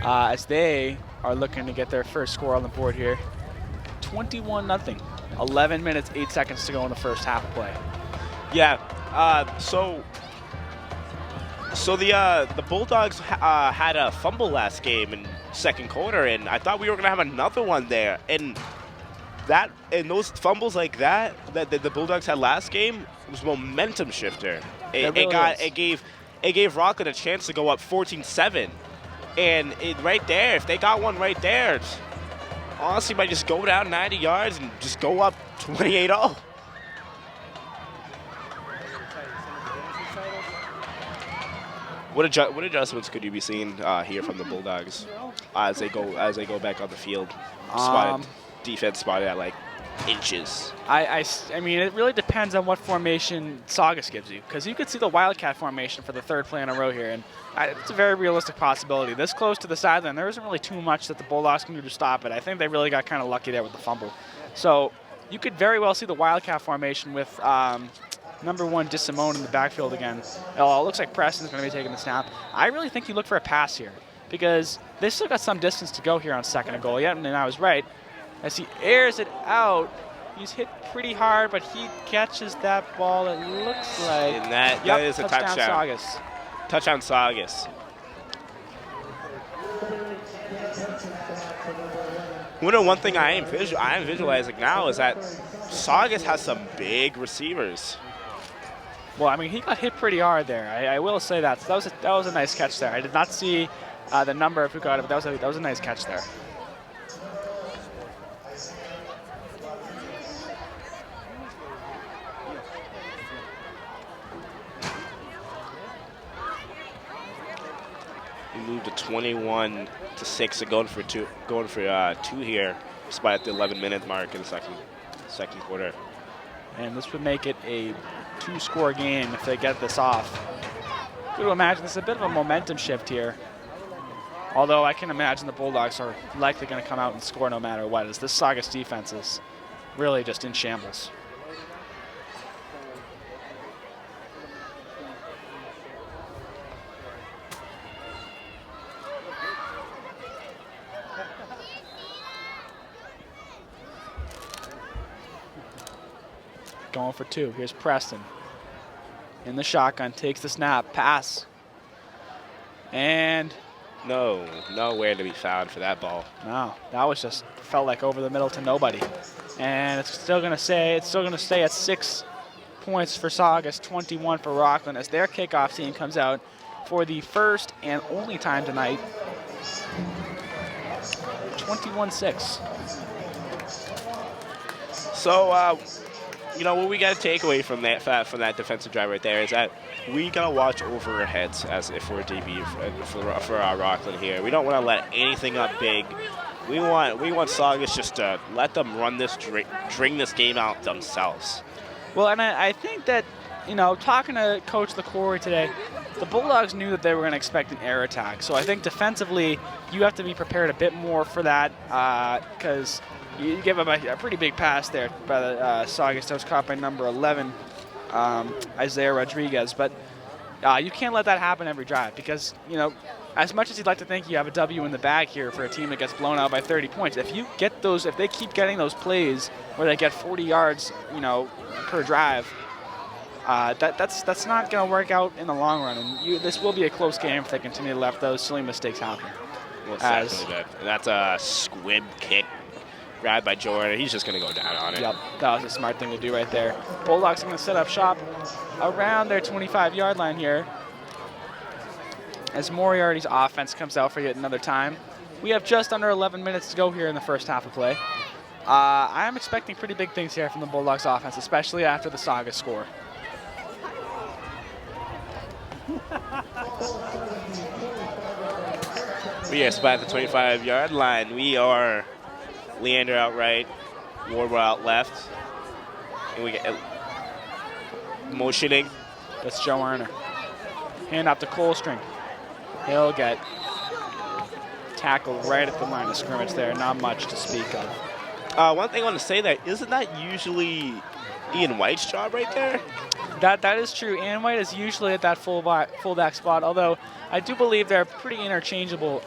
as they are looking to get their first score on the board here. 21-0. 11 minutes, 8 seconds to go in the first half of play. Yeah, so the Bulldogs had a fumble last game in second quarter, and I thought we were gonna have another one there. And those fumbles like that the Bulldogs had last game was momentum shifter. It gave Rockland a chance to go up 14-7, and right there, if they got one right there, honestly might just go down 90 yards and just go up 28-0. What adjustments could you be seeing here from the Bulldogs as they go back on the field? Defense spotted at like inches. I mean, it really depends on what formation Saugus gives you, because you could see the Wildcat formation for the third play in a row here, and it's a very realistic possibility. This close to the sideline, there isn't really too much that the Bulldogs can do to stop it. I think they really got kind of lucky there with the fumble. So you could very well see the Wildcat formation with number 1 DeSimone in the backfield again. It looks like Preston's going to be taking the snap. I really think you look for a pass here, because they still got some distance to go here on second and goal. Yet, and I was right. As he airs it out, he's hit pretty hard, but he catches that ball, it looks like. And that is a touchdown. Saugus. Touchdown Saugus. One thing I am visualizing now is that Saugus has some big receivers. Well, I mean, he got hit pretty hard there. I will say that. So that was a nice catch there. I did not see the number of who got it, but that was a nice catch there. We moved to 21-6, and going for two here, despite the 11-minute mark in the second quarter. And this would make it a 2-score game if they get this off. Good to imagine this is a bit of a momentum shift here. Although I can imagine the Bulldogs are likely going to come out and score no matter what, as this Saugus defense is really just in shambles. Going for 2. Here's Preston. In the shotgun, takes the snap, pass. And nowhere to be found for that ball. no, that was just felt like over the middle to nobody. And it's still gonna stay at 6 points for Saugus, 21 for Rockland as their kickoff team comes out for the first and only time tonight. 21-6. So, what we got to take away from that defensive drive right there is that we got to watch over our heads as if we're DB for our Rockland here. We don't want to let anything up big. We want Saugus just to let them run this, string this game out themselves. Well, and I think that, talking to Coach LaCour today, the Bulldogs knew that they were going to expect an air attack. So I think defensively, you have to be prepared a bit more for that because you give up a pretty big pass there by the Saugus. That was caught by number 11, Isaiah Rodriguez. But you can't let that happen every drive because, as much as you'd like to think you have a W in the bag here for a team that gets blown out by 30 points, if they keep getting those plays where they get 40 yards, per drive, that's not going to work out in the long run. And this will be a close game if they continue to let those silly mistakes happen. Well, that's a squib kick grabbed by Jordan. He's just going to go down on it. Yep, that was a smart thing to do right there. Bulldogs are going to set up shop around their 25-yard line here as Moriarty's offense comes out for yet another time. We have just under 11 minutes to go here in the first half of play. I am expecting pretty big things here from the Bulldogs offense, especially after the Saugus score. We are spot at the 25-yard line. We are Leander out right, Wardwell out left, and we get motioning. That's Joe Arner. Hand up to Colestring. He'll get tackled right at the line of scrimmage there. Not much to speak of. One thing I want to say there, isn't that usually Ian White's job right there? That is true. Ian White is usually at that fullback spot, although I do believe they're pretty interchangeable.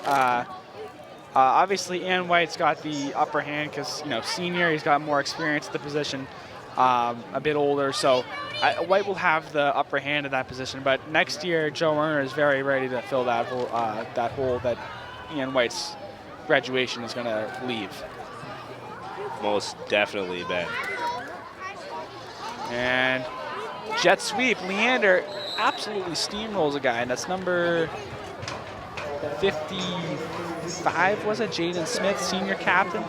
Obviously, Ian White's got the upper hand because, senior, he's got more experience at the position, a bit older. So White will have the upper hand in that position. But next year, Joe Werner is very ready to fill that hole that Ian White's graduation is going to leave. Most definitely, Ben. And jet sweep. Leander absolutely steamrolls a guy, and that's number 55, was it? Jaden Smith, senior captain.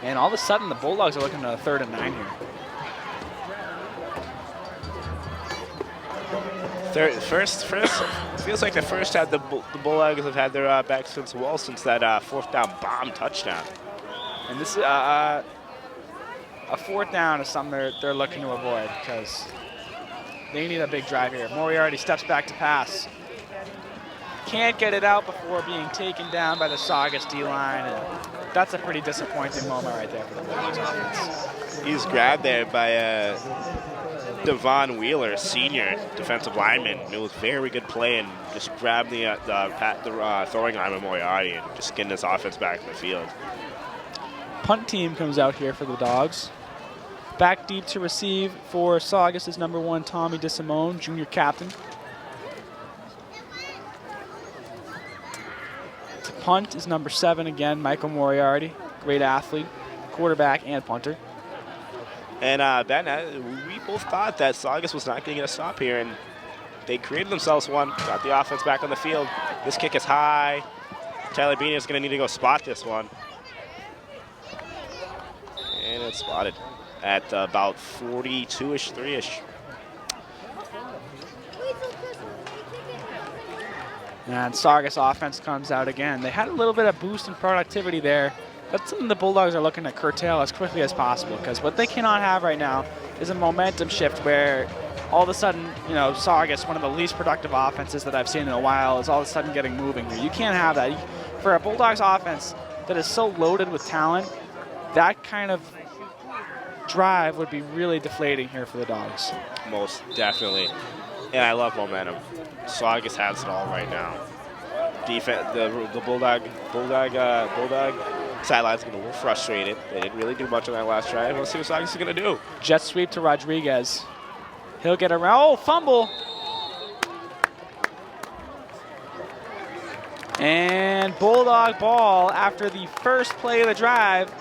And all of a sudden, the Bulldogs are looking at a 3rd and 9 here. First, feels like the first time the Bulldogs have had their backs against the wall since that 4th down bomb touchdown. And this is a 4th down is something they're looking to avoid because they need a big drive here. Moriarty steps back to pass. Can't get it out before being taken down by the Saugus D-line. And that's a pretty disappointing moment right there for the Bulldogs offense. He's grabbed there by Devon Wheeler, senior defensive lineman. It was very good play and just grabbed the throwing arm of Moriarty and just getting this offense back in the field. Punt team comes out here for the Dogs. Back deep to receive for Saugus is number 1, Tommy DeSimone, junior captain. To punt is number 7 again, Michael Moriarty, great athlete, quarterback and punter. And Ben, we both thought that Saugus was not going to get a stop here, and they created themselves one, got the offense back on the field. This kick is high. Tyler Bean is going to need to go spot this one. And it's spotted at about 42-ish, 3-ish. And Saugus offense comes out again. They had a little bit of boost in productivity there. That's something the Bulldogs are looking to curtail as quickly as possible because what they cannot have right now is a momentum shift where all of a sudden, Saugus, one of the least productive offenses that I've seen in a while, is all of a sudden getting moving here. You can't have that. For a Bulldogs offense that is so loaded with talent, that kind of drive would be really deflating here for the Dogs. Most definitely. And I love momentum. Saugus has it all right now. Defense, the Bulldog Sideline's getting a little frustrated. They didn't really do much on that last drive. Let's see what Saugus is going to do. Jet sweep to Rodriguez. He'll get around. Oh, fumble. And Bulldog ball after the first play of the drive.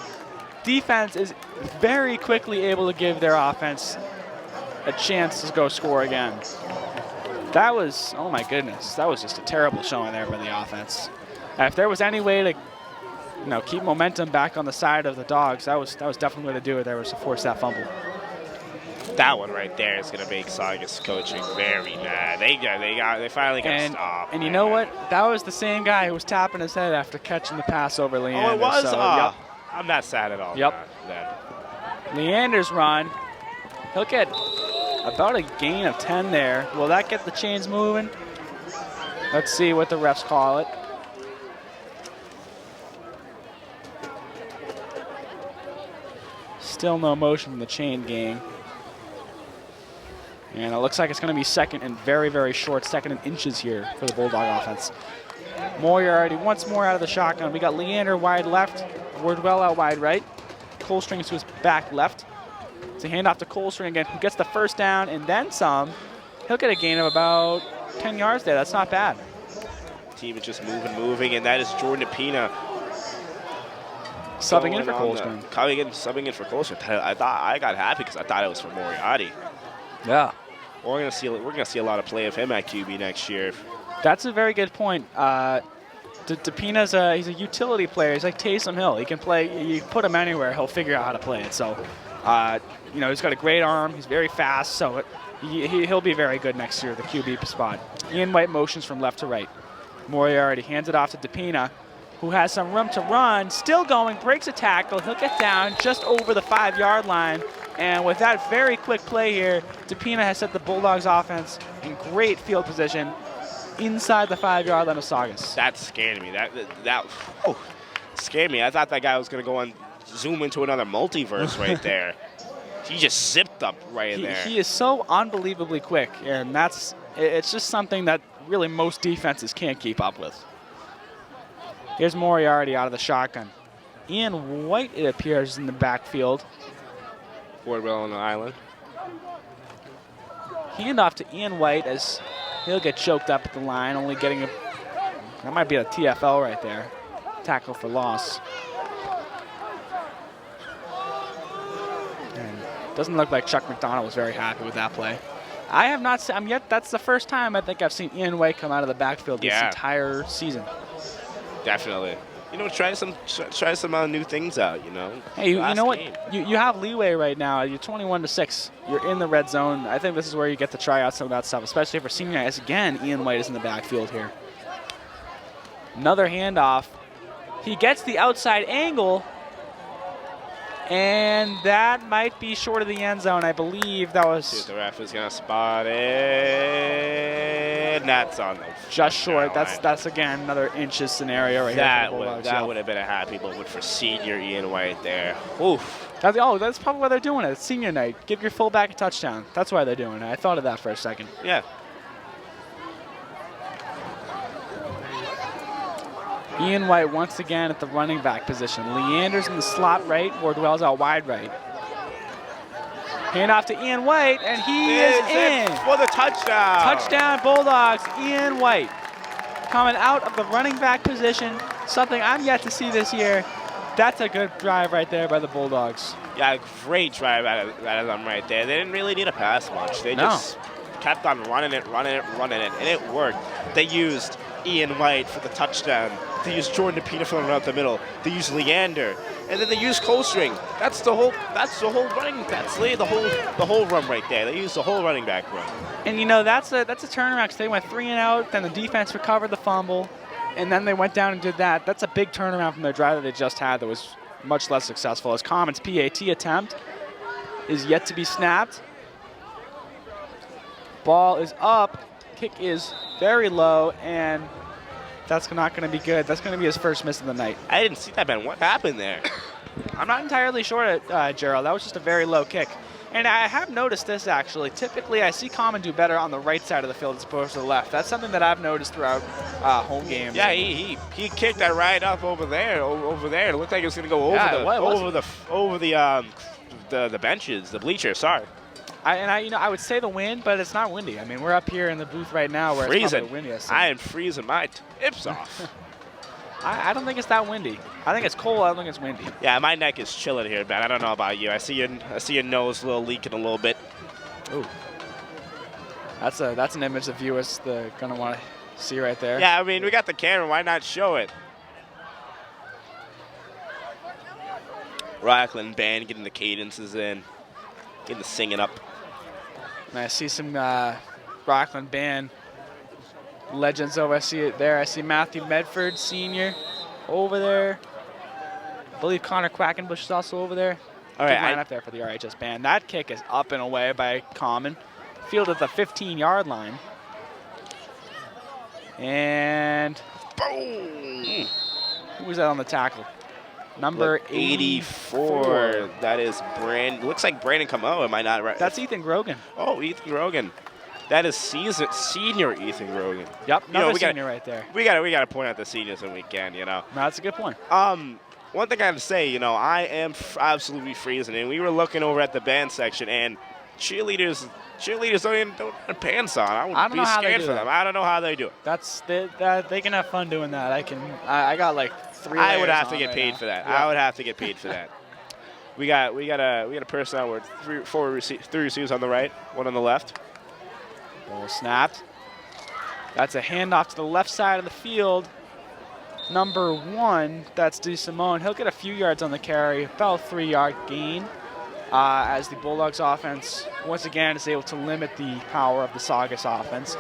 Defense is very quickly able to give their offense a chance to go score again. That was, oh my goodness, that was just a terrible showing there by the offense. If there was any way to, keep momentum back on the side of the Dogs, that was definitely the way to do it. There was to force that fumble. That one right there is going to make Saugus coaching very mad. They finally got to stop. And you know what? That was the same guy who was tapping his head after catching the pass over Leander. Oh, it was? So, yep. I'm not sad at all. Yep. Then. Leander's run. He'll get about a gain of 10 there. Will that get the chains moving? Let's see what the refs call it. Still no motion from the chain gang. And it looks like it's going to be second and very, very short, second and inches here for the Bulldog offense. Moriarty once more out of the shotgun. We got Leander wide left, Wardwell out wide right. Colestrings to his back left. It's a handoff to Colestrings again, who gets the first down and then some. He'll get a gain of about 10 yards there. That's not bad. Team is just moving, and that is Jordan Pina. Subbing in for Colestrings. Subbing in for Colestrings. I got happy because I thought it was for Moriarty. Yeah. We're gonna see a lot of play of him at QB next year. That's a very good point. DePina's he's a utility player. He's like Taysom Hill. He can play. You put him anywhere, he'll figure out how to play it. So, he's got a great arm. He's very fast. So he'll be very good next year at the QB spot. Ian White motions from left to right. Moriarty hands it off to DePina, who has some room to run. Still going, breaks a tackle. He'll get down just over the 5-yard line. And with that very quick play here, DePina has set the Bulldogs offense in great field position inside the 5-yard line of Saugus. That scared me. That scared me. I thought that guy was going to go and zoom into another multiverse right there. He just zipped up right there. He is so unbelievably quick, and it's just something that really most defenses can't keep up with. Here's Moriarty out of the shotgun. Ian White, it appears, in the backfield. Wardwell on the island. Handoff to Ian White as he'll get choked up at the line, only getting that might be a TFL right there. Tackle for loss. And doesn't look like Chuck McDonald was very happy with that play. I have not seen yet. That's the first time I think I've seen Ian White come out of the backfield this entire season. Definitely. Try some new things out. Hey, you know what? You have leeway right now. You're 21-6. You're in the red zone. I think this is where you get to try out some of that stuff, especially for senior guys. Again, Ian White is in the backfield here. Another handoff. He gets the outside angle, and that might be short of the end zone. I believe that was. See if the ref is gonna spot it. That's on the just short. That's again another inches scenario right here. That would have been a happy moment for senior Ian White there. Oof. That's probably why they're doing it. It's senior night. Give your fullback a touchdown. That's why they're doing it. I thought of that for a second. Yeah. Ian White once again at the running back position. Leander's in the slot right. Wardwell's out wide right. Hand off to Ian White, and he is in for the touchdown. Touchdown Bulldogs. Ian White coming out of the running back position. Something I'm yet to see this year. That's a good drive right there by the Bulldogs. Yeah, great drive out of them right there. They didn't really need to pass much. They just kept on running it, and it worked. They used Ian White for the touchdown. They used Jordan Pina filling around the middle. They used Leander, and then they used Colestrings. That's the whole running. That's the whole run right there. They used the whole running back run. And that's a turnaround because they went 3 and out. Then the defense recovered the fumble, and then they went down and did that. That's a big turnaround from their drive that they just had. That was much less successful. As Common's PAT attempt is yet to be snapped. Ball is up. Kick is very low, and that's not going to be good. That's going to be his first miss of the night. I didn't see that, man. What happened there? I'm not entirely sure, Gerald. That was just a very low kick. And I have noticed this, actually. Typically, I see Common do better on the right side of the field as opposed to the left. That's something that I've noticed throughout home games. Yeah, he kicked that right up over there. It looked like it was going to go over the benches, the bleachers. Sorry. I would say the wind, but it's not windy. I mean, we're up here in the booth right now where it's probably windiest. I am freezing my tips off. I don't think it's that windy. I think it's cold. I don't think it's windy. Yeah, my neck is chilling here, man. I don't know about you. I see your nose leaking a little bit. Ooh. That's an image the viewers gonna want to see right there. Yeah, I mean, we got the camera. Why not show it? Rockland band getting the cadences in, getting the singing up. And I see some Rockland band legends over. I see it there. I see Matthew Medford, senior, over there. I believe Connor Quackenbush is also over there. All right, line up there for the RHS band. That kick is up and away by Common. Field at the 15-yard line. And boom! Who was that on the tackle? Number 84. That is looks like Brandon Camo. Am I not right? That's Ethan Grogan. Oh, Ethan Grogan. That is senior Ethan Grogan. Yep, another senior right there. We gotta point out the seniors when we can, you know. No, that's a good point. One thing I have to say, you know, I am absolutely freezing, and we were looking over at the band section, and cheerleaders don't have pants on. I would be scared for them. I don't know how they do it. They can have fun doing that. I got like 3 I would have to get paid for that. Yeah. I would have to get paid for that. We got a person out with three receivers on the right, one on the left. Ball snapped. That's a handoff to the left side of the field. Number 1, that's DeSimone. He'll get a few yards on the carry, about a 3-yard gain, as the Bulldogs offense once again is able to limit the power of the Saugus offense.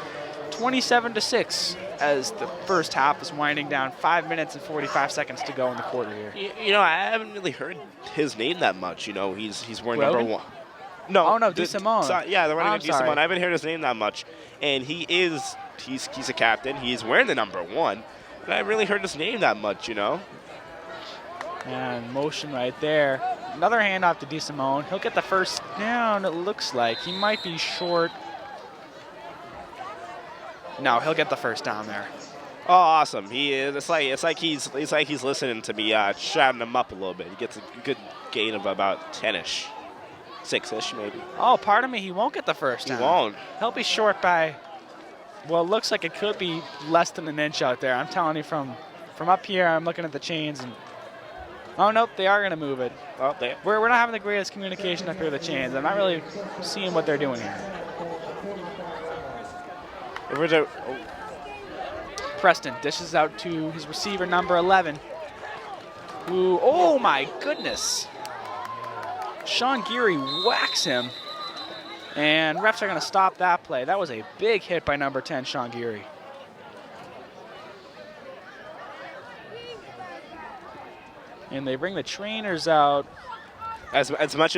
27-6 as the first half is winding down. 5 minutes and 45 seconds to go in the quarter here. You know, I haven't really heard his name that much. You know, he's wearing number 1. No. Oh no, DeSimone. Yeah, the running back DeSimone. I I haven't heard his name that much, and he's a captain. He's wearing the number 1, but I haven't really heard his name that much. You know. And motion right there. Another handoff to DeSimone. He'll get the first down. It looks like he might be short. No, he'll get the first down there. Oh, awesome! He is. It's like he's listening to me, shouting him up a little bit. He gets a good gain of about 10-ish. 6-ish maybe. Oh, pardon me, he won't get the first down. He won't. He'll be short by, well, it looks like it could be less than an inch out there. I'm telling you from up here, I'm looking at the chains and, oh, nope, they are going to move it. Oh, there. We're not having the greatest communication up here with the chains. I'm not really seeing what they're doing here. Preston dishes out to his receiver, number 11. Who, oh my goodness. Sean Geary whacks him, and refs are going to stop that play. That was a big hit by number 10, Sean Geary. And they bring the trainers out. As much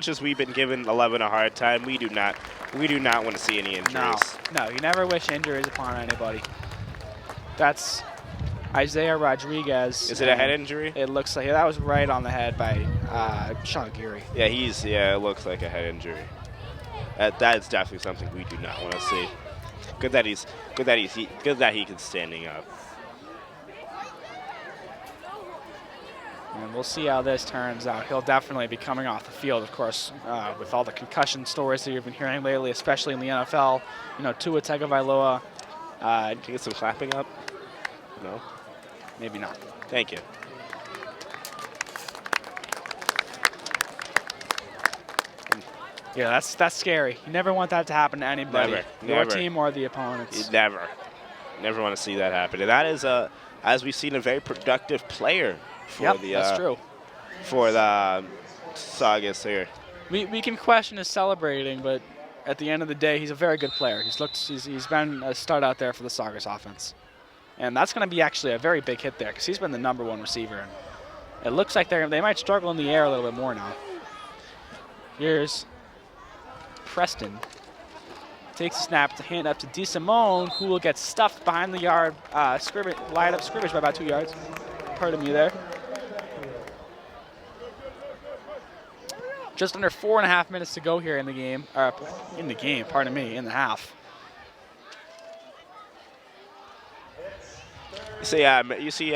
as we've been giving 11 a hard time, we do not want to see any injuries. No, you never wish injuries upon anybody. That's Isaiah Rodriguez. Is it a head injury? It looks like that was right on the head by Sean Geary. Yeah, it looks like a head injury. That is definitely something we do not want to see. Good that he can standing up. And we'll see how this turns out. He'll definitely be coming off the field, of course, with all the concussion stories that you've been hearing lately, especially in the NFL. You know, Tua Tagovailoa. Can you get some clapping up? No? Maybe not. Thank you. Yeah, that's scary. You never want that to happen to anybody. Your Never. team or the opponents. You never want to see that happen. And that is, as we've seen, a very productive player for that's true. For the Saugus here. We can question his celebrating, but at the end of the day, he's a very good player. He's been a stud out there for the Saugus offense. And that's going to be actually a very big hit there because he's been the number 1 receiver. And it looks like they might struggle in the air a little bit more now. Here's Preston. Takes a snap to hand up to DeSimone, who will get stuffed behind the line up scrimmage by about 2 yards. Pardon me there. Just under 4.5 minutes to go here in the game. Pardon me, in the half. You see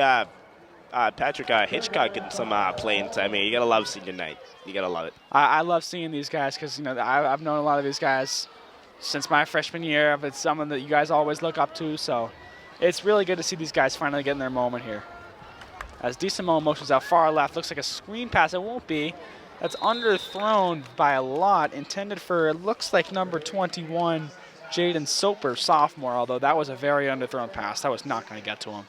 Patrick Hitchcock getting some playing time. I mean, you gotta love senior night. You gotta love it. I love seeing these guys because I've known a lot of these guys since my freshman year. It's someone that you guys always look up to, so it's really good to see these guys finally getting their moment here. As DeSimone motions out far left, looks like a screen pass. It won't be. That's underthrown by a lot, intended for, it looks like number 21, Jaden Soper, sophomore, although that was a very underthrown pass. That was not going to get to him.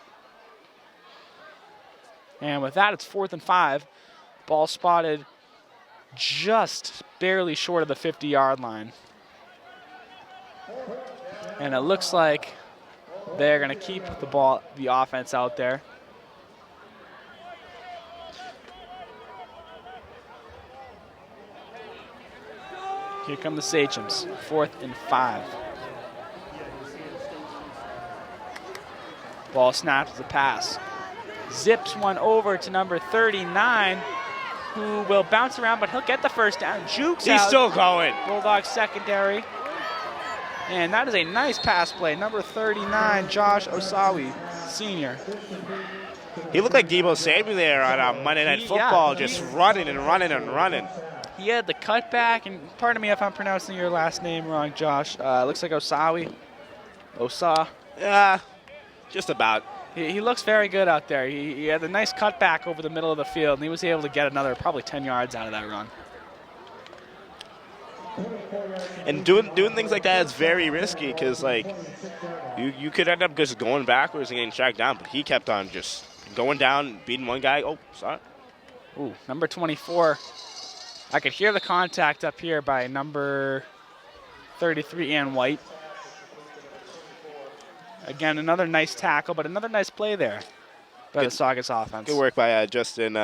And with that, it's 4th and 5. Ball spotted just barely short of the 50-yard line. And it looks like they're going to keep the offense out there. Here come the Sachems, 4th and 5. Ball snapped as a pass. Zips one over to number 39, who will bounce around, but he'll get the first down. Jukes out. He's still going. Bulldogs secondary. And that is a nice pass play. Number 39, Josh Osawi, senior. He looked like Debo Samuel there on Monday Night Football, just running and running and running. He had the cutback, and pardon me if I'm pronouncing your last name wrong, Josh. Looks like Osawi. Osa. Yeah, just about. He looks very good out there. He had a nice cutback over the middle of the field, and he was able to get another probably 10 yards out of that run. And doing things like that is very risky because, like, you could end up just going backwards and getting tracked down, but he kept on just going down, beating one guy. Oh, sorry. Ooh, number 24. I could hear the contact up here by number 33, Ian White. Again, another nice tackle, but another nice play there by the Saugus offense. Good work by Justin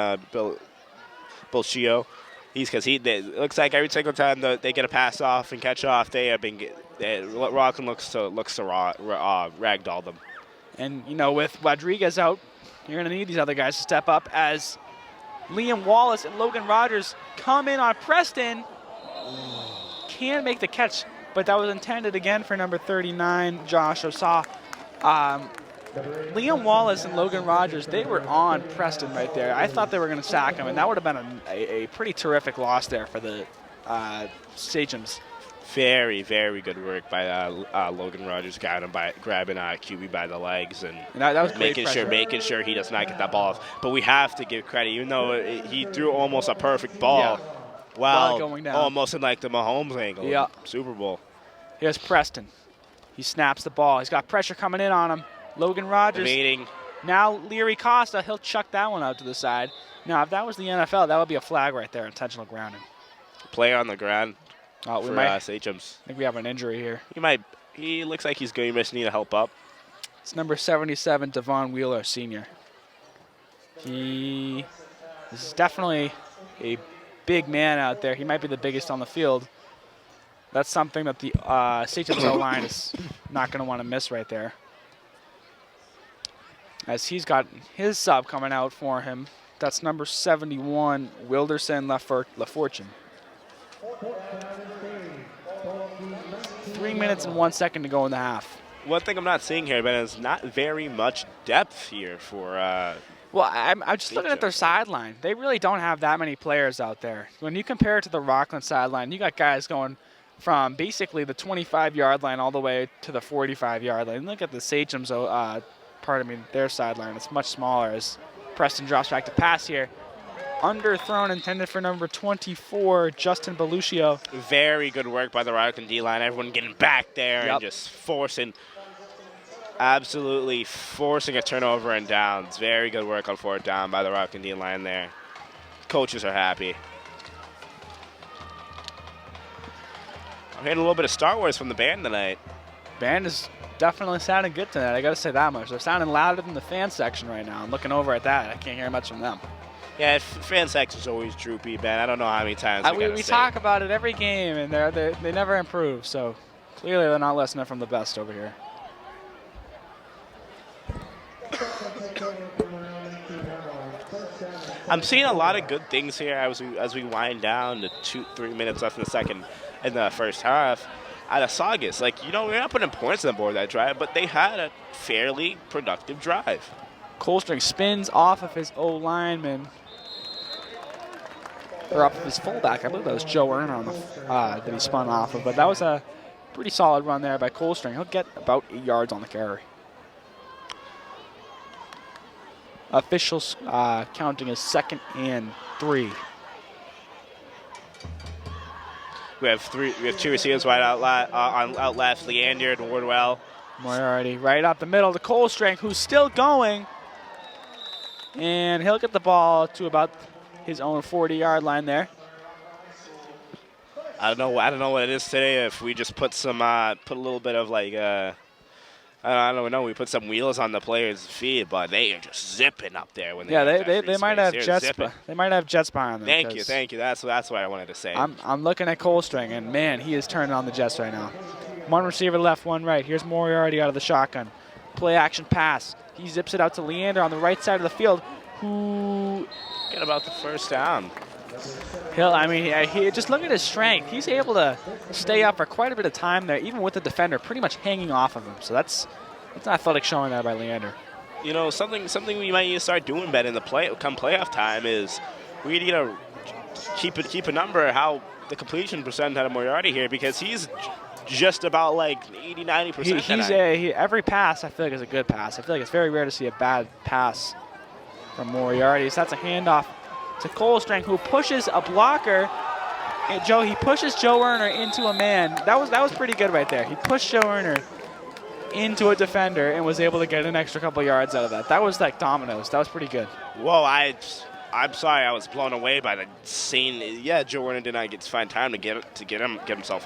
Bulcio. It looks like every single time they get a pass off and catch off, Rockland looks to ragdoll them. And, with Rodriguez out, you're going to need these other guys to step up as Liam Wallace and Logan Rogers come in on Preston. Can't make the catch, but that was intended again for number 39, Josh Osa. Liam Wallace and Logan Rogers, they were on Preston right there. I thought they were going to sack him, and that would have been a pretty terrific loss there for the Sachems. Very, very good work by Logan Rogers, grabbing QB by the legs and that was making sure he does not get that ball off. But we have to give credit, even though he threw almost a perfect ball. Yeah. Well, going down. almost in like the Mahomes angle. Yeah. Super Bowl. Here's Preston. He snaps the ball. He's got pressure coming in on him. Logan Rogers. Meeting. Now Leary Costa, he'll chuck that one out to the side. Now, if that was the NFL, that would be a flag right there, intentional grounding. Play on the ground. Oh, for Sachems. I think we have an injury here. He looks like he's going to just need to help up. It's number 77, Devon Wheeler, senior. He is definitely a big man out there. He might be the biggest on the field. That's something that the Sachems O-line is not going to want to miss right there. As he's got his sub coming out for him. That's number 71, Wilderson LaFortune. 3 minutes and 1 second to go in the half. One thing I'm not seeing here, Ben, is not very much depth here for. Well, I'm just looking at their sideline. They really don't have that many players out there. When you compare it to the Rockland sideline, you got guys going from basically the 25-yard line all the way to the 45-yard line. Look at the Sachems, their sideline. It's much smaller as Preston drops back to pass here. Underthrown, intended for number 24, Justin Beluccio. Very good work by the Rockland D-line. Everyone getting back there and just absolutely forcing a turnover and downs. Very good work on 4th down by the Rockland D-line there. Coaches are happy. I'm hearing a little bit of Star Wars from the band tonight. Band is definitely sounding good tonight. I got to say that much. They're sounding louder than the fan section right now. I'm looking over at that. I can't hear much from them. Yeah, fan section's always droopy, Ben. I don't know how many times we talk about it every game, and they never improve. So clearly they're not listening from the best over here. I'm seeing a lot of good things here as we wind down to 2-3 minutes left in the first half. Out of Saugus, like, you know, we're not putting points on the board that drive, but they had a fairly productive drive. Colstring spins off of his O-lineman, or off of his fullback. I believe that was Joe Erner on the, that he spun off of, but that was a pretty solid run there by Colstring. He'll get about 8 yards on the carry. Officials counting as 2nd and 3. We have 2 receivers wide out left, Leander and Wardwell. Moriarty right up the middle to Colstring, who's still going. And he'll get the ball to about his own 40-yard line there. I don't know what it is today. If we just put some, put a little bit of like, I don't know. We put some wheels on the players' feet, but they are just zipping up there when they. Yeah, they might have jets. They might have jets behind them. Thank you. That's what I wanted to say. I'm looking at Colstring, and man, he is turning on the jets right now. One receiver left, one right. Here's Moriarty out of the shotgun. Play action pass. He zips it out to Leander on the right side of the field, who get about the first down. He just look at his strength. He's able to stay up for quite a bit of time there, even with the defender pretty much hanging off of him. So that's an athletic showing there by Leander. You know, something we might need to start doing better in the playoff time is we need to keep a number how the completion percent out of Moriarty here, because he's just about like 80-90%. Every pass I feel like is a good pass. I feel like it's very rare to see a bad pass from Moriarty. So that's a handoff to Colstring, who pushes a blocker. And he pushes Joe Erner into a man. That was pretty good right there. He pushed Joe Erner into a defender and was able to get an extra couple yards out of that. That was like dominoes. That was pretty good. Whoa, I'm sorry, I was blown away by the scene. Yeah, Joe Erner did not find time to get himself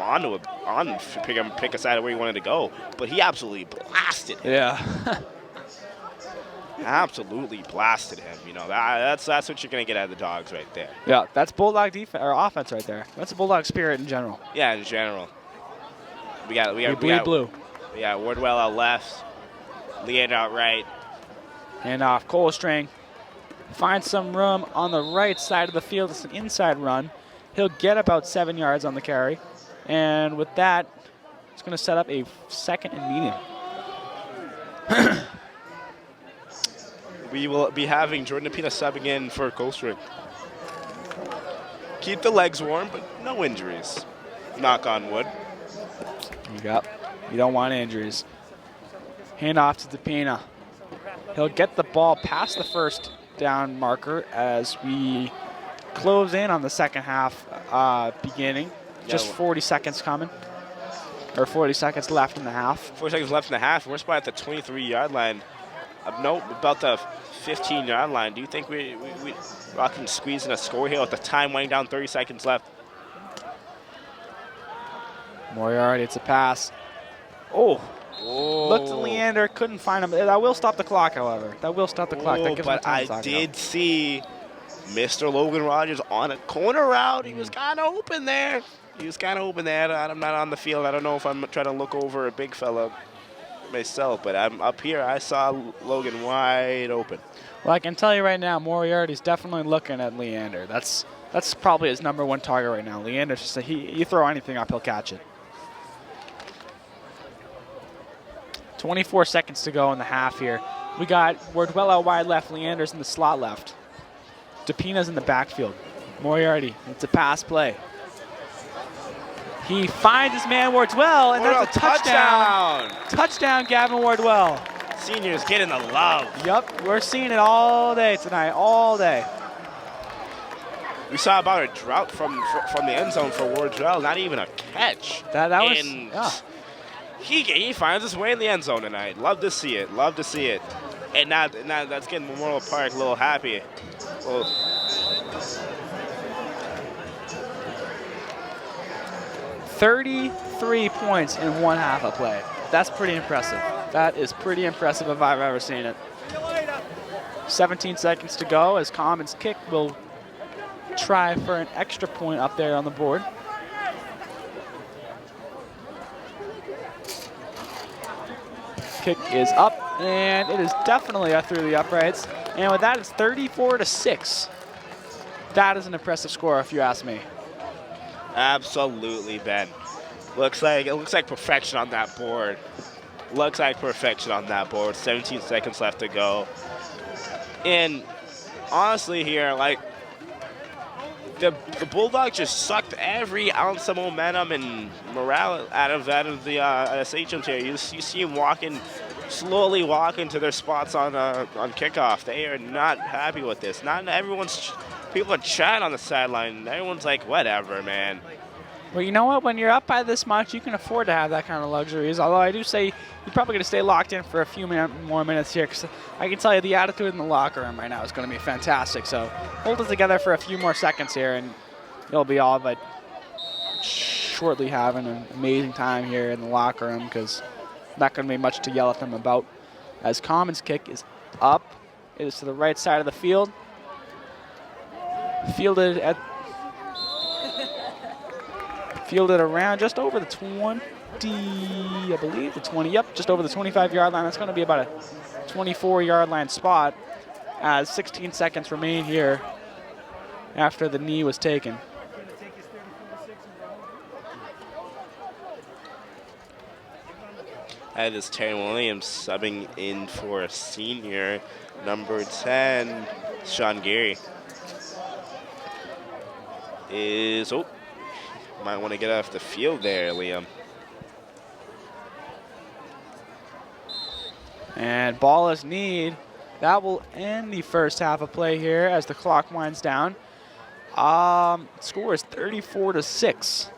pick a side of where he wanted to go, but he absolutely blasted him. Yeah. Absolutely blasted him. You know, that's what you're gonna get out of the Dogs right there. Yeah, that's Bulldog defense or offense right there. That's a Bulldog spirit in general. Yeah, in general. We got blue. We got Wardwell out left, Leander out right. And off Colstring. Finds some room on the right side of the field. It's an inside run. He'll get about 7 yards on the carry. And with that, it's going to set up a 2nd and medium. We will be having Jordan Apina subbing in for Colstring. Keep the legs warm, but no injuries. Knock on wood. You don't want injuries. Hand off to DePina. He'll get the ball past the first down marker as we close in on the second half beginning. Just 40 seconds coming. Or 40 seconds left in the half. 40 seconds left in the half. We're spot at the 23-yard line. No, about the 15-yard line. Do you think we can squeeze in a score here with the time winding down, 30 seconds left? Moriarty, it's a pass. Oh. Looked to Leander, couldn't find him. That will stop the clock, however. That will stop the clock. That gives but I did see Mr. Logan Rogers on a corner route. He was kind of open there. I'm not on the field. I don't know if I'm trying to look over a big fella myself, but I'm up here. I saw Logan wide open. Well, I can tell you right now, Moriarty's definitely looking at Leander. That's probably his #1 target right now. Leander's just you throw anything up, he'll catch it. 24 seconds to go in the half here. We got Wardwell out wide left, Leander's in the slot left. DePina's in the backfield. Moriarty, it's a pass play. He finds his man Wardwell, and that's a touchdown. Touchdown, Gavin Wardwell. Seniors getting the love. Yep, we're seeing it all day tonight, all day. We saw about a drought from the end zone for Wardwell, not even a catch. That was, yeah. He finds his way in the end zone tonight. Love to see it. And now that's getting Memorial Park a little happy. Well, 33 points in one half of play. That's pretty impressive. That is pretty impressive if I've ever seen it. 17 seconds to go as Commons kick will try for an extra point up there on the board. Kick is up, and it is definitely up through the uprights. And with that, it's 34-6. that is an impressive score, if you ask me. Absolutely, Ben. It looks like perfection on that board. Looks like perfection on that board. 17 seconds left to go. And honestly here, like, the Bulldogs just sucked every ounce of momentum and morale out of the Sachems here. You see them slowly walking to their spots on kickoff. They are not happy with this. People are chatting on the sideline. Everyone's like, whatever, man. Well, you know what? When you're up by this much, you can afford to have that kind of luxuries. Although I do say you're probably going to stay locked in for a few more minutes here, because I can tell you the attitude in the locker room right now is going to be fantastic. So hold it together for a few more seconds here, and you'll be all but shortly having an amazing time here in the locker room, because not going to be much to yell at them about. As Common's kick is up, it is to the right side of the field. Fielded around just over the 20, I believe, the 20, yep, just over the 25-yard line. That's going to be about a 24-yard line spot as 16 seconds remain here after the knee was taken. That is Terry Williams subbing in for a senior, number 10, Sean Gary. Might want to get off the field there, Liam. And ball is kneed. That will end the first half of play here as the clock winds down. Score is 34-6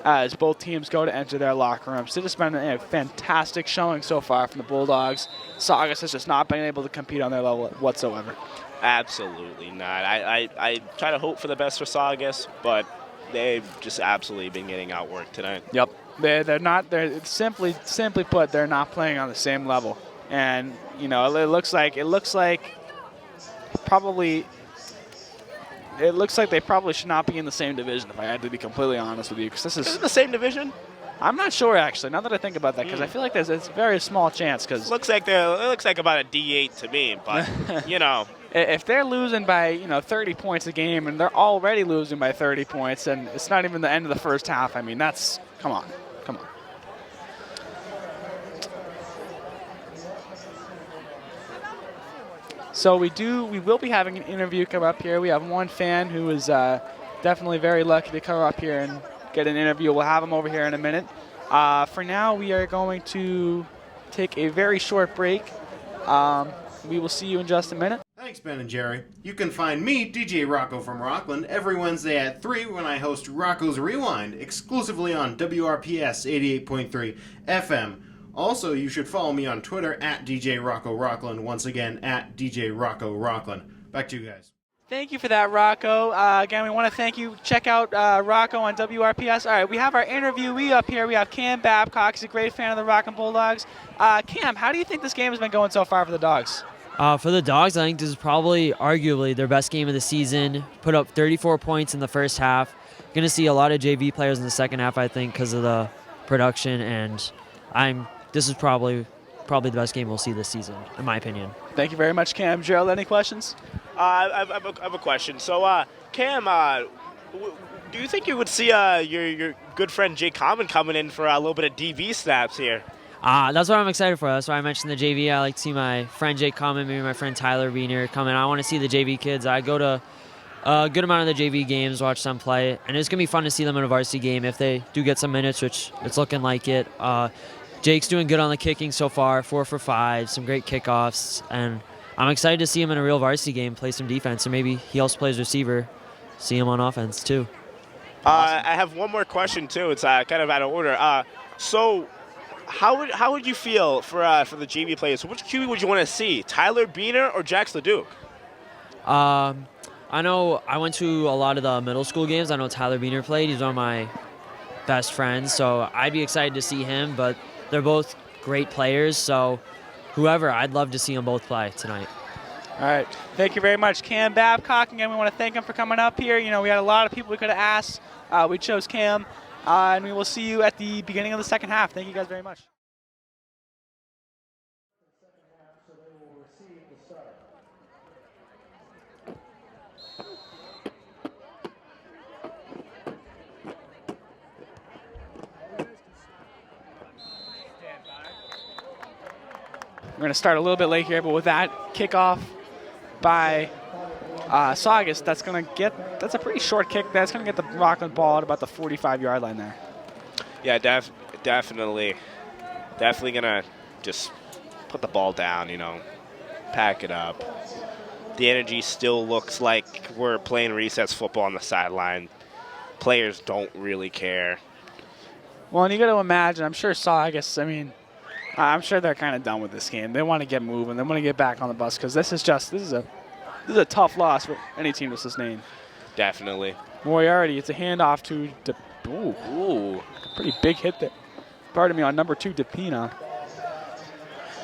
as both teams go to enter their locker rooms. It has been a fantastic showing so far from the Bulldogs. Saugus has just not been able to compete on their level whatsoever. Absolutely not. I try to hope for the best for Saugus, but they've just absolutely been getting outworked tonight. Yep. They're simply put, they're not playing on the same level. And, you know, it looks like they probably should not be in the same division, if I had to be completely honest with you, because this is the same division. I'm not sure, actually, now that I think about that, because I feel like it's a very small chance. Cause it looks like about a D8 to me, but, you know. If they're losing by, 30 points a game, and they're already losing by 30 points, and it's not even the end of the first half, I mean, that's, come on. So we will be having an interview come up here. We have one fan who is definitely very lucky to come up here and get an interview. We'll have him over here in a minute. For now, we are going to take a very short break. We will see you in just a minute. Thanks, Ben and Jerry. You can find me, DJ Rocco from Rockland, every Wednesday at 3 when I host Rocco's Rewind, exclusively on WRPS 88.3 FM. Also, you should follow me on Twitter at DJ Rocco Rockland, once again at DJ Rocco Rockland. Back to you guys. Thank you for that, Rocco. Again, we want to thank you. Check out Rocco on WRPS. All right, we have our interviewee up here. We have Cam Babcock. He's a great fan of the Rockland Bulldogs. Cam, how do you think this game has been going so far for the Dogs? For the Dogs, I think this is probably arguably their best game of the season. Put up 34 points in the first half. Going to see a lot of JV players in the second half, I think, because of the production. And this is probably the best game we'll see this season, in my opinion. Thank you very much, Cam. Gerald, any questions? I have a question. So, Cam, do you think you would see your good friend Jay Common coming in for a little bit of DB snaps here? That's what I'm excited for. That's why I mentioned the JV. I like to see my friend Jake Common, maybe my friend Tyler Wiener come in. I want to see the JV kids. I go to a good amount of the JV games, watch them play, and it's going to be fun to see them in a varsity game if they do get some minutes, which it's looking like it. Jake's doing good on the kicking so far, 4 for 5, some great kickoffs, and I'm excited to see him in a real varsity game, play some defense, and maybe he also plays receiver, see him on offense too. Awesome. I have one more question too. It's kind of out of order. So how would you feel for the JV players? Which QB would you want to see, Tyler Biener or Jax LeDuc? I know I went to a lot of the middle school games. I know Tyler Biener played. He's one of my best friends, so I'd be excited to see him, but they're both great players, so whoever, I'd love to see them both play tonight. All right. Thank you very much, Cam Babcock. Again, we want to thank him for coming up here. You know, we had a lot of people we could have asked. We chose Cam, and we will see you at the beginning of the second half. Thank you guys very much. We're going to start a little bit late here, but with that kickoff by Saugus, that's a pretty short kick. That's going to get the Rockland ball at about the 45-yard line there. Yeah, definitely going to just put the ball down, pack it up. The energy still looks like we're playing recess football on the sideline. Players don't really care. Well, and you got to imagine, I'm sure Saugus, I'm sure they're kind of done with this game. They want to get moving. They want to get back on the bus because this is a tough loss for any team to sustain. Definitely. Moriarty, it's a handoff to ooh, pretty big hit there. Pardon me, on number 2, DePina.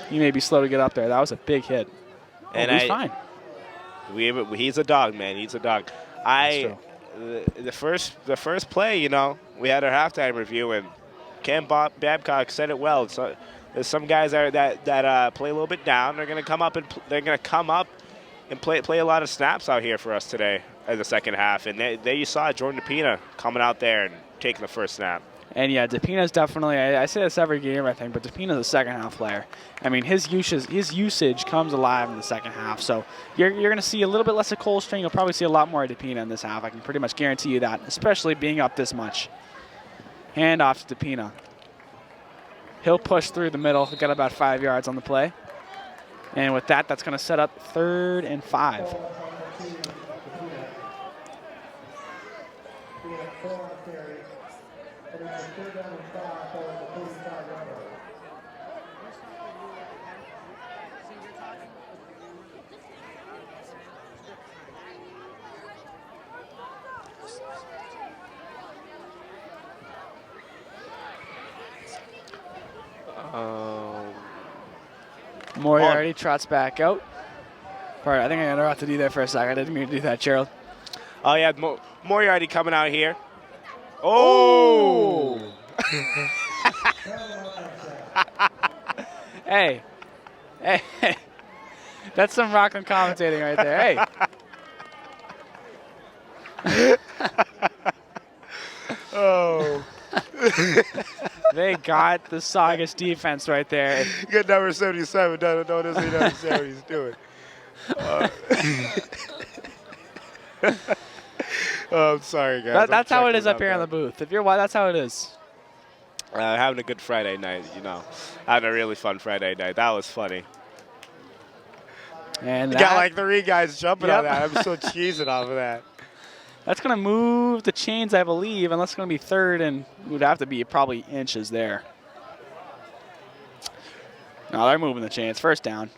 He may be slow to get up there. That was a big hit. And he's fine. He's a dog, man. He's a dog. The first play, we had our halftime review, and Cam Babcock said it well. So there's some guys that play a little bit down. They're gonna come up and play a lot of snaps out here for us today in the second half. And there you saw Jordan DePina coming out there and taking the first snap. And yeah, DePina's definitely, I say this every game, I think, but DePina's a second-half player. His usage comes alive in the second half. So you're going to see a little bit less of Coldstream. You'll probably see a lot more of DePina in this half. I can pretty much guarantee you that, especially being up this much. Hand off to DePina. He'll push through the middle. He'll get about 5 yards on the play. And with that, that's going to set up 3rd and 5. Moriarty trots back out. Pardon, I think I interrupted you there for a second. I didn't mean to do that, Gerald. Oh, yeah, Moriarty coming out here. Oh! Hey. That's some Rockland commentating right there. Hey. Oh. They got the Saugus defense right there. You got number 77. Don't understand what he's doing. I'm sorry, guys. That's how it is up here in the booth. If you're that's how it is. Having a good Friday night, Having a really fun Friday night. That was funny. And you got like 3 guys jumping on that. I'm so cheesing off of that. That's going to move the chains, I believe, and that's going to be 3rd, and would have to be probably inches there. No, they're moving the chains. First down.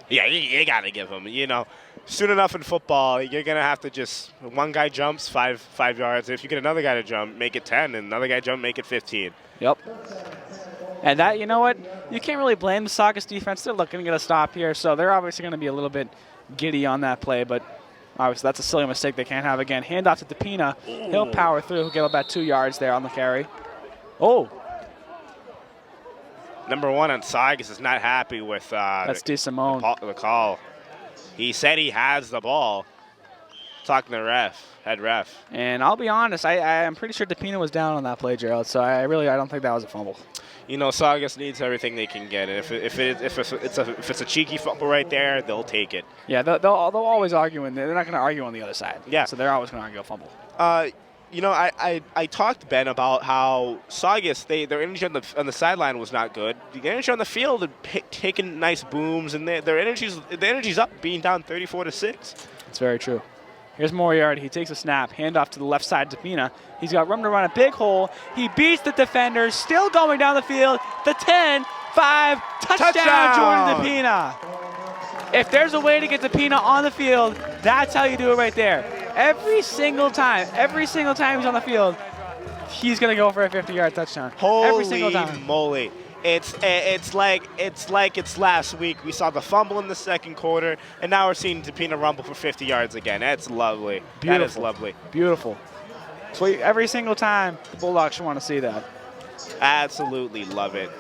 Yeah, you got to give them, soon enough in football, you're going to have to just, one guy jumps 5 yards. If you get another guy to jump, make it 10, and another guy jump, make it 15. Yep. And that, you know what? You can't really blame the Saugus defense. They're looking to get a stop here, so they're obviously going to be a little bit giddy on that play, but obviously that's a silly mistake they can't have again. Hand off to DePina. He'll power through. He'll get about 2 yards there on the carry. Oh. Number 1 on Saugus is not happy with that's the call. He said he has the ball. Talking to head ref. And I'll be honest, I'm pretty sure DePina was down on that play, Gerald, so I don't think that was a fumble. Saugus needs everything they can get, and if it's a cheeky fumble right there, they'll take it. Yeah, they'll always argue, and they're not going to argue on the other side. Yeah. So they're always going to argue a fumble. I talked to Ben about how Saugus, their energy on the sideline was not good. The energy on the field had taken nice booms, and the energy's up, being down 34-6. That's very true. Here's Moriarty. He takes a snap. Handoff to the left side to DePina. He's got room to run a big hole. He beats the defenders. Still going down the field. The 10-5 touchdown, Jordan DePina. If there's a way to get DePina on the field, that's how you do it right there. Every single time he's on the field, he's going to go for a 50-yard touchdown. Every single time. Holy moly. It's like it's last week. We saw the fumble in the second quarter, and now we're seeing DePina rumble for 50 yards again. That's lovely. Beautiful. That is lovely. Beautiful. So every single time, the Bulldogs should want to see that. Absolutely love it.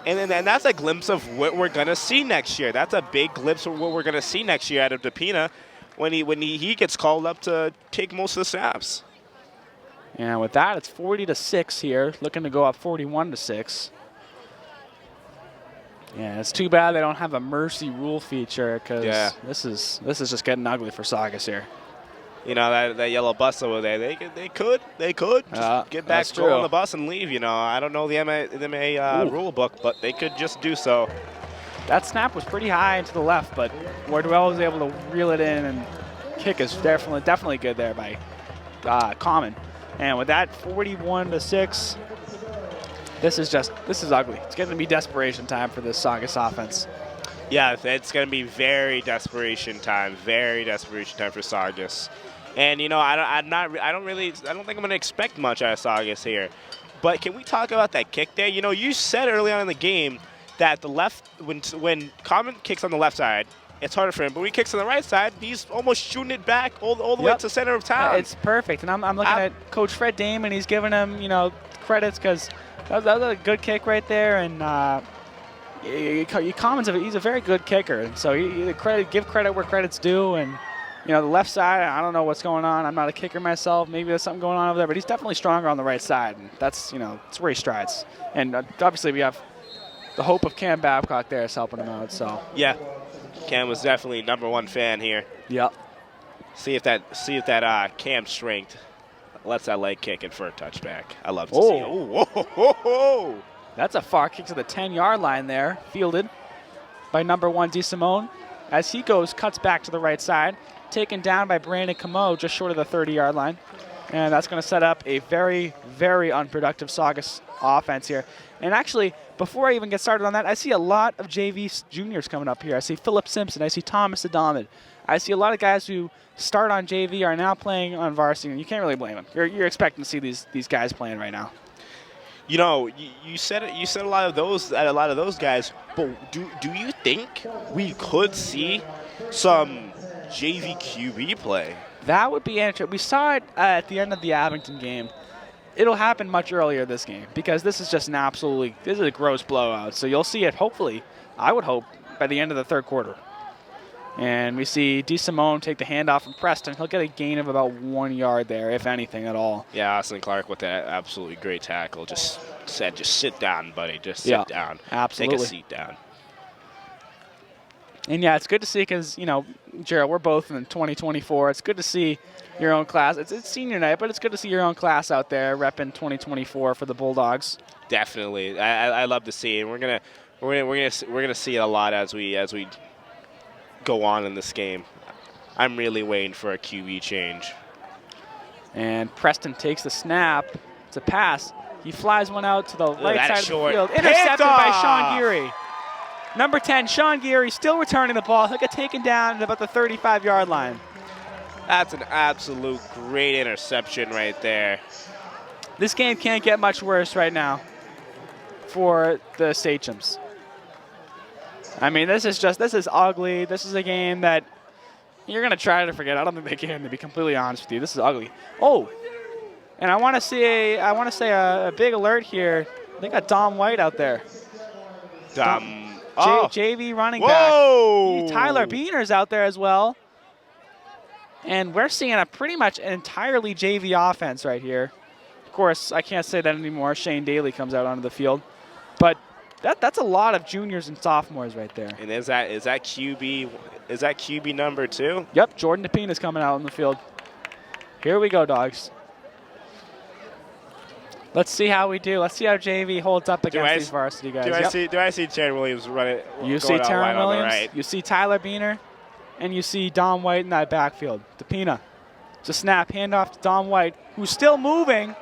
And that's a glimpse of what we're going to see next year. That's a big glimpse of what we're going to see next year out of DePina when he gets called up to take most of the snaps. And with that, it's 40-6 here, looking to go up 41-6. Yeah, it's too bad they don't have a mercy rule feature because Yeah. this is just getting ugly for Saugus here. You know, that yellow bus over there, they could just get back, that's go on true. the bus and leave. You know, I don't know the MA rule book, but they could just do so. That snap was pretty high and to the left, but Wardwell was able to reel it in, and kick is definitely good there by Common. And with that 41-6, this is ugly. It's going to be desperation time for this Saugus offense. Yeah, it's going to be very desperation time for Saugus. And you know, I don't think I'm going to expect much out of Saugus here. But can we talk about that kick there? You know, you said early on in the game that the left, when Common kicks on the left side, it's harder for him. But when he kicks on the right side, he's almost shooting it back all the way to center of town. It's perfect. And I'm looking at Coach Fred Damon. He's giving him, you know, credits because that was a good kick right there. And Common's he's a very good kicker. And so give credit where credit's due. And you know, the left side, I don't know what's going on. I'm not a kicker myself. Maybe there's something going on over there. But he's definitely stronger on the right side. And that's, you know, it's where he strides. And obviously we have the hope of Cam Babcock there is helping him out. So yeah, Cam was definitely #1 fan here. Yep. See if that Cam strength lets that leg kick in for a touchback. I love to see it. Oh, whoa, whoa, whoa. That's a far kick to the 10-yard line there, fielded by #1 DeSimone. As he cuts back to the right side, taken down by Brandon Camo just short of the 30-yard line. And that's going to set up a very, very unproductive Saugus offense here. And actually, before I even get started on that, I see a lot of JV juniors coming up here. I see Philip Simpson. I see Thomas Adamid. I see a lot of guys who start on JV are now playing on varsity, and you can't really blame them. You're expecting to see these guys playing right now. You know, you said a lot of those guys, but do you think we could see some JV QB play? That would be interesting. We saw it at the end of the Abington game. It'll happen much earlier this game because this is just this is a gross blowout. So you'll see it, hopefully, I would hope, by the end of the third quarter. And we see DeSimone take the handoff from Preston. He'll get a gain of about 1 yard there, if anything at all. Yeah, Austin Clark with that absolutely great tackle. Just sit down, buddy. Just sit down. Absolutely. Take a seat down. And yeah, it's good to see because, you know, Gerald, we're both in 2024. It's good to see your own class. It's senior night, but it's good to see your own class out there repping 2024 for the Bulldogs. Definitely, I love to see it. We're gonna see it a lot as we go on in this game. I'm really waiting for a QB change. And Preston takes the snap. It's a pass. He flies one out to the right side of the field. Picked Intercepted by off. Sean Geary. Number 10, Sean Geary, still returning the ball. He'll get taken down at about the 35-yard line. That's an absolute great interception right there. This game can't get much worse right now for the Sachems. I mean, this is ugly. This is a game that you're going to try to forget. I don't think they can, to be completely honest with you. This is ugly. Oh, and I want to say a big alert here. They got Dom White out there. JV running back. Tyler Beaner's out there as well. And we're seeing pretty much an entirely JV offense right here. Of course, I can't say that anymore. Shane Daly comes out onto the field. But that's a lot of juniors and sophomores right there. And is that QB #2? Yep, Jordan DePina's coming out on the field. Here we go, Dogs. Let's see how we do. Let's see how JV holds up against these varsity guys. Do I see Terran Williams run it? You see Terran Williams, right. You see Tyler Beaner, and you see Dom White in that backfield. DePina. It's a snap, handoff to Dom White, who's still moving.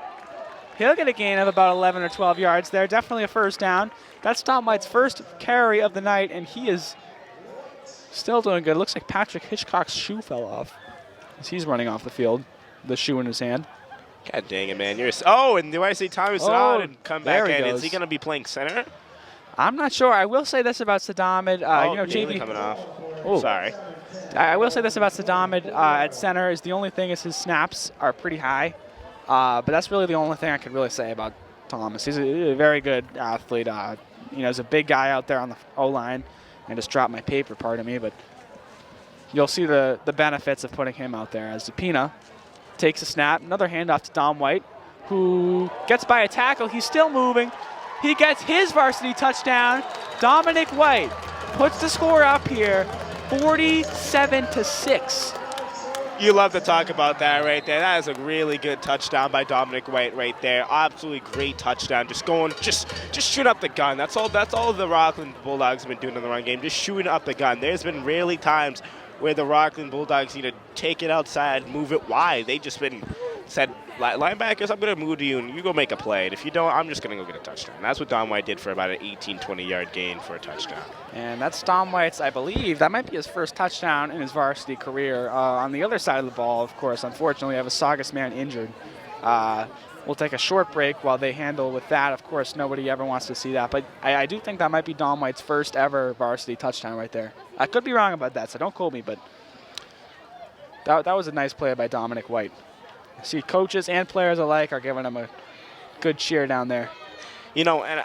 He'll get a gain of about 11 or 12 yards there. Definitely a first down. That's Dom White's first carry of the night, and he is still doing good. It looks like Patrick Hitchcock's shoe fell off as he's running off the field, the shoe in his hand. God dang it, man. And do I see Thomas Sadad and come back in? Is he going to be playing center? I'm not sure. I will say this about Sadamid. JV coming off. Oh. Sorry. I will say this about Sadamid at center is the only thing is his snaps are pretty high. But that's really the only thing I could really say about Thomas. He's a very good athlete. He's a big guy out there on the O-line. I just dropped my paper, pardon me, but you'll see the benefits of putting him out there. As DePina takes a snap, another handoff to Dom White, who gets by a tackle. He's still moving. He gets his varsity touchdown Dominic White puts the score up here, 47-6. You love to talk about that right there. That is a really good touchdown by Dominic White right there. Absolutely great touchdown. Just shoot up the gun. That's all the Rockland Bulldogs have been doing in the run game. Just shooting up the gun. There's been rarely times where the Rockland Bulldogs need to take it outside, move it wide. They just been said, linebackers, I'm going to move to you, and you go make a play. And if you don't, I'm just going to go get a touchdown. And that's what Dom White did for about an 18, 20-yard gain for a touchdown. And that's Dom White's, I believe, that might be his first touchdown in his varsity career. On the other side of the ball, of course, unfortunately, we have a Saugus man injured. We'll take a short break while they handle with that. Of course, nobody ever wants to see that. But I do think that might be Dom White's first ever varsity touchdown right there. I could be wrong about that, so don't quote me, but that was a nice play by Dominic White. I see coaches and players alike are giving him a good cheer down there. You know, and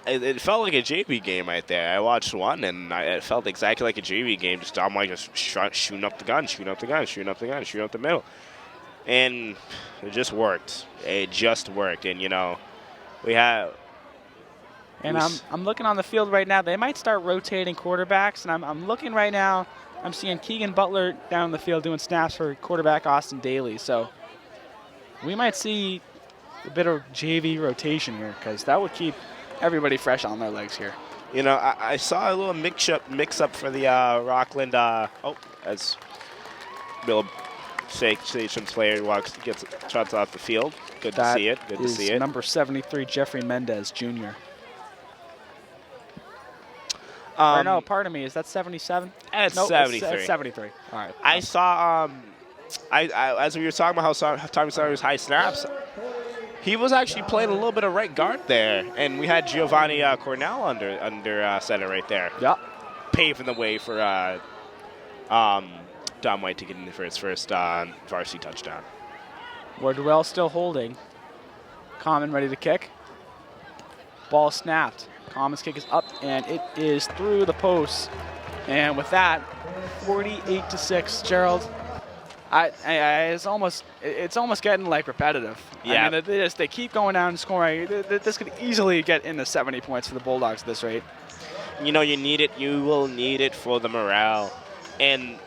it felt like a JV game right there. I watched one, and it felt exactly like a JV game. Just Dom White just shooting up the gun, shooting up the gun, shooting up the gun, shooting up the middle. And it just worked. It just worked. And, you know, we have... And I'm looking on the field right now. They might start rotating quarterbacks, and I'm looking right now. I'm seeing Keegan Butler down the field doing snaps for quarterback Austin Daly. So we might see a bit of JV rotation here because that would keep everybody fresh on their legs here. You know, I saw a little mix-up for the Rockland. As Bill Station's player trots off the field. Good to see it. Good to see it. Number 73, Jeffrey Mendez Jr. No, pardon me. Is that 77? It's nope, 73. It's 73. All right. I saw, as we were talking about how Tommy Sawyer's high snaps, he was actually playing a little bit of right guard there, and we had Giovanni Cornell under center right there. Yep. Paving the way for Dom White to get in for his first varsity touchdown. Wardwell still holding. Common ready to kick. Ball snapped. Common's kick is up, and it is through the post. And with that, 48-6, Gerald. It's almost getting like repetitive. Yeah. I mean, they keep going down and scoring. This could easily get into 70 points for the Bulldogs at this rate. You know, you need it. You will need it for the morale. And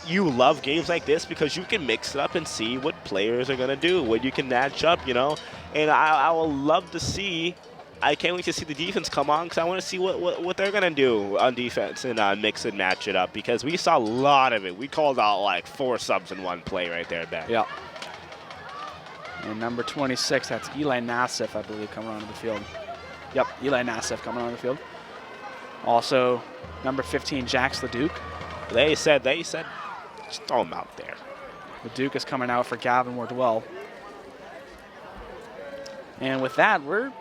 you love games like this because you can mix it up and see what players are going to do, what you can match up, you know. And I will love to see. I can't wait to see the defense come on because I want to see what they're going to do on defense and mix and match it up because we saw a lot of it. We called out like 4 subs in one play right there, Ben. Yeah. And number 26, that's Eli Nassif, I believe, coming onto the field. Yep, Eli Nassif coming onto the field. Also, number 15, Jax LeDuc. They said, just throw him out there. LeDuc is coming out for Gavin Wardwell. And with that, we're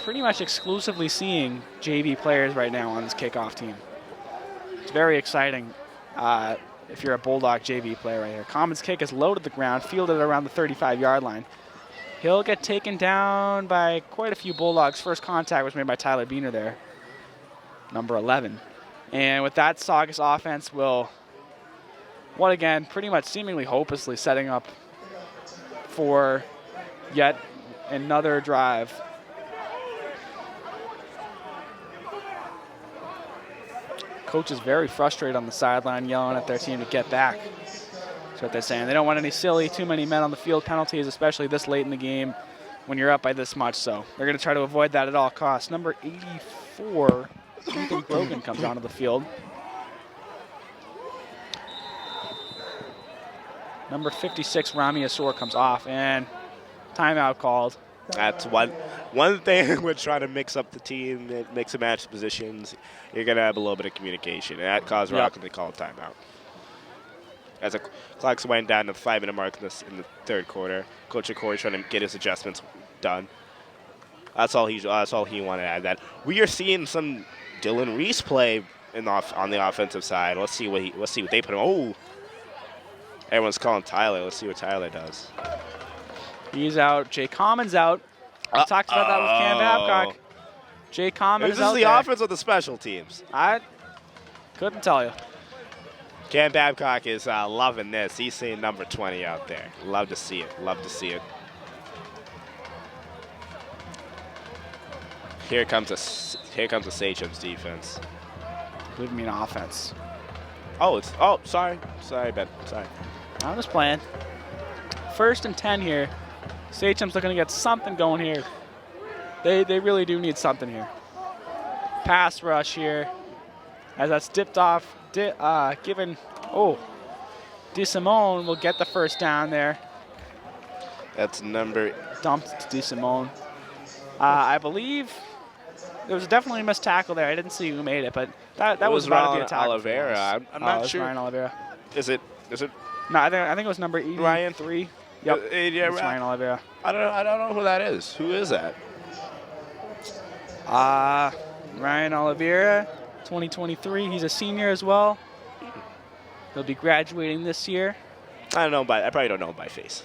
pretty much exclusively seeing JV players right now on this kickoff team. It's very exciting if you're a Bulldog JV player right here. Common's kick is low to the ground, fielded around the 35-yard line. He'll get taken down by quite a few Bulldogs. First contact was made by Tyler Beener there, number 11. And with that, Saugus offense will, again, pretty much seemingly hopelessly setting up for yet another drive. Coach is very frustrated on the sideline, yelling at their team to get back. That's what they're saying. They don't want any silly, too many men on the field penalties, especially this late in the game when you're up by this much. So they're going to try to avoid that at all costs. Number 84, Ethan Brogan comes onto the field. Number 56, Rami Asor comes off, and timeout called. That's one thing we're trying to mix up the team, mix and match positions. You're going to have a little bit of communication, and that caused Rockland to call a timeout. As the clock's winding down to the 5-minute mark in the third quarter, Coach Corey trying to get his adjustments done. That's all he wanted to add. That we are seeing some Dylan Reese play on the offensive side. Let's see what they put him. Oh, everyone's calling Tyler. Let's see what Tyler does. He's out. Jay Common's out. We talked about that with Cam Babcock. Jay Common is out Is this the offense or the special teams? I couldn't tell you. Cam Babcock is loving this. He's seeing number 20 out there. Love to see it. Love to see it. Here comes the Sachem's defense. What do you mean offense? Oh, sorry, Ben. Sorry. I'm just playing. 1st and 10 here. Sachem's looking to get something going here. They really do need something here. Pass rush here. As that's dipped off, given. Oh, DeSimone will get the first down there. That's number. Dumped to DeSimone. I believe there was definitely a missed tackle there. I didn't see who made it, but that was about to be a tackle. Oliveira. I'm not sure. Ryan Oliveira. Is it? No, I think it was number 83. Ryan? Yep. Yeah, it's Ryan Oliveira. I don't know who that is. Who is that? Ryan Oliveira, 2023. He's a senior as well. He'll be graduating this year. I probably don't know him by face.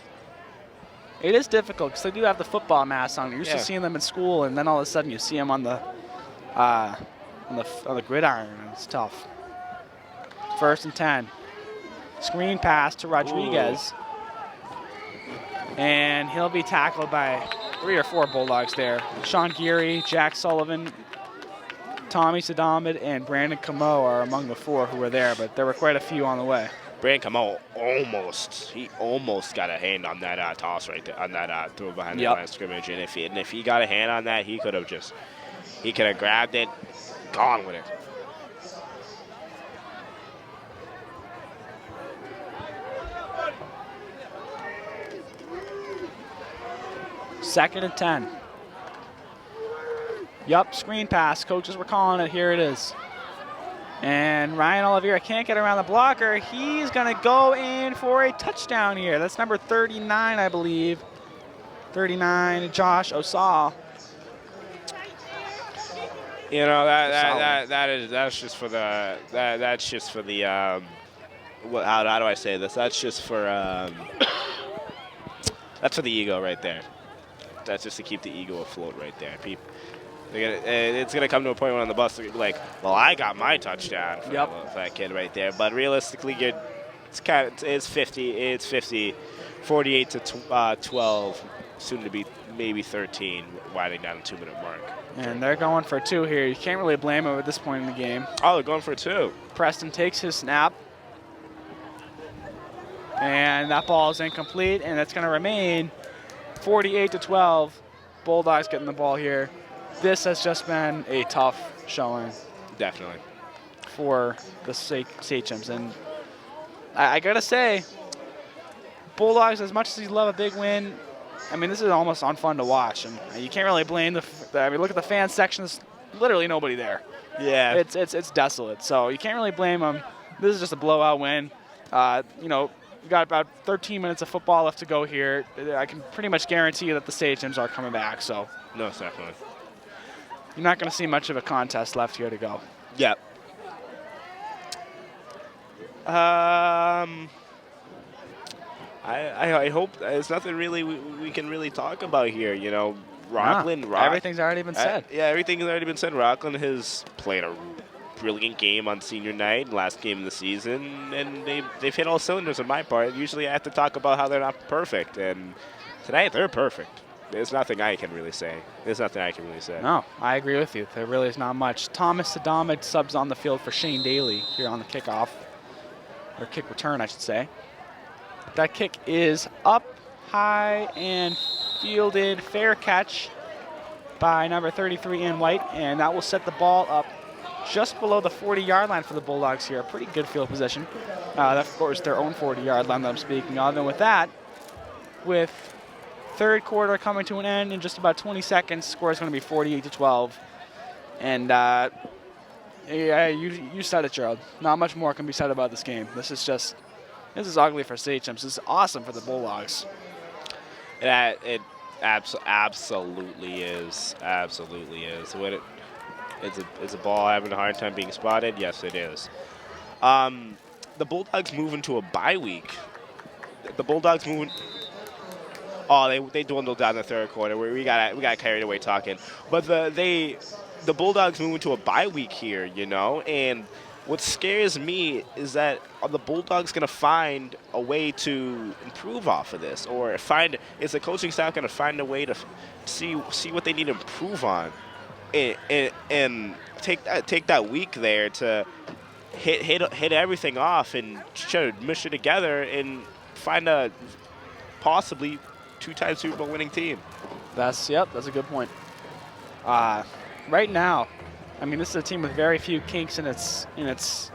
It is difficult because they do have the football mask on. You're used to seeing them in school, and then all of a sudden you see them on the gridiron. And it's tough. 1st and 10. Screen pass to Rodriguez. Ooh. And he'll be tackled by 3 or 4 Bulldogs there. Sean Geary, Jack Sullivan, Tommy Sadamid, and Brandon Camo are among the 4 who were there, but there were quite a few on the way. Brandon Camo almost got a hand on that toss right there, on that throw behind the line of scrimmage. And if he got a hand on that, he could have grabbed it, gone with it. Second and 10. Yup, screen pass. Coaches were calling it. Here it is. And Ryan Oliveira can't get around the blocker. He's going to go in for a touchdown here. That's number 39, I believe. 39, Josh Osal. You know, that's just for the how do I say this? That's just for that's for the ego right there. That's just to keep the ego afloat right there. People, it's gonna come to a point when on the bus they're like, well, I got my touchdown for that kid right there. But realistically, it's 50, 48 to 12, soon to be maybe 13, winding down the 2-minute mark. And they're going for 2 here. You can't really blame them at this point in the game. Oh, they're going for 2. Preston takes his snap. And that ball is incomplete, and it's going to remain 48 to 12. Bulldogs getting the ball here. This has just been a tough showing. Definitely. For the Sachems. And I got to say, Bulldogs, as much as you love a big win, I mean, this is almost unfun to watch. And you can't really blame I mean, look at the fan sections. Literally nobody there. Yeah. It's desolate. So you can't really blame them. This is just a blowout win. You know, we got about 13 minutes of football left to go here. I can pretty much guarantee you that the Sachems are coming back. So no, definitely. You're not going to see much of a contest left here to go. Yep. I hope there's nothing really we can really talk about here. You know, Rockland. Everything's already been said. Yeah, everything's already been said. Rockland has played a brilliant game on senior night, last game of the season, and they've hit all cylinders on my part. Usually I have to talk about how they're not perfect, and tonight they're perfect. There's nothing I can really say. No, I agree with you. There really is not much. Thomas Sadamid subs on the field for Shane Daly here on the kickoff, or kick return, I should say. That kick is up high and fielded. Fair catch by number 33, Ian White, and that will set the ball up just below the 40-yard line for the Bulldogs here. A pretty good field position. That's, of course, their own 40-yard line that I'm speaking of. And with that, with third quarter coming to an end in just about 20 seconds, score is going to be 48 to 12. And yeah, you said it, Gerald. Not much more can be said about this game. This is ugly for Sachems. This is awesome for the Bulldogs. It absolutely is. Absolutely is. It's a ball having a hard time being spotted? Yes, it is. The Bulldogs move into a bye week. The Bulldogs move. They dwindled down the third quarter. We got carried away talking. But the Bulldogs move into a bye week here, you know. And what scares me is that are the Bulldogs going to find a way to improve off of this, or is the coaching staff going to find a way to see what they need to improve on and take that week there to hit everything off and try to mush it together and find a possibly 2-time Super Bowl winning team. That's a good point. Right now, I mean, this is a team with very few kinks in its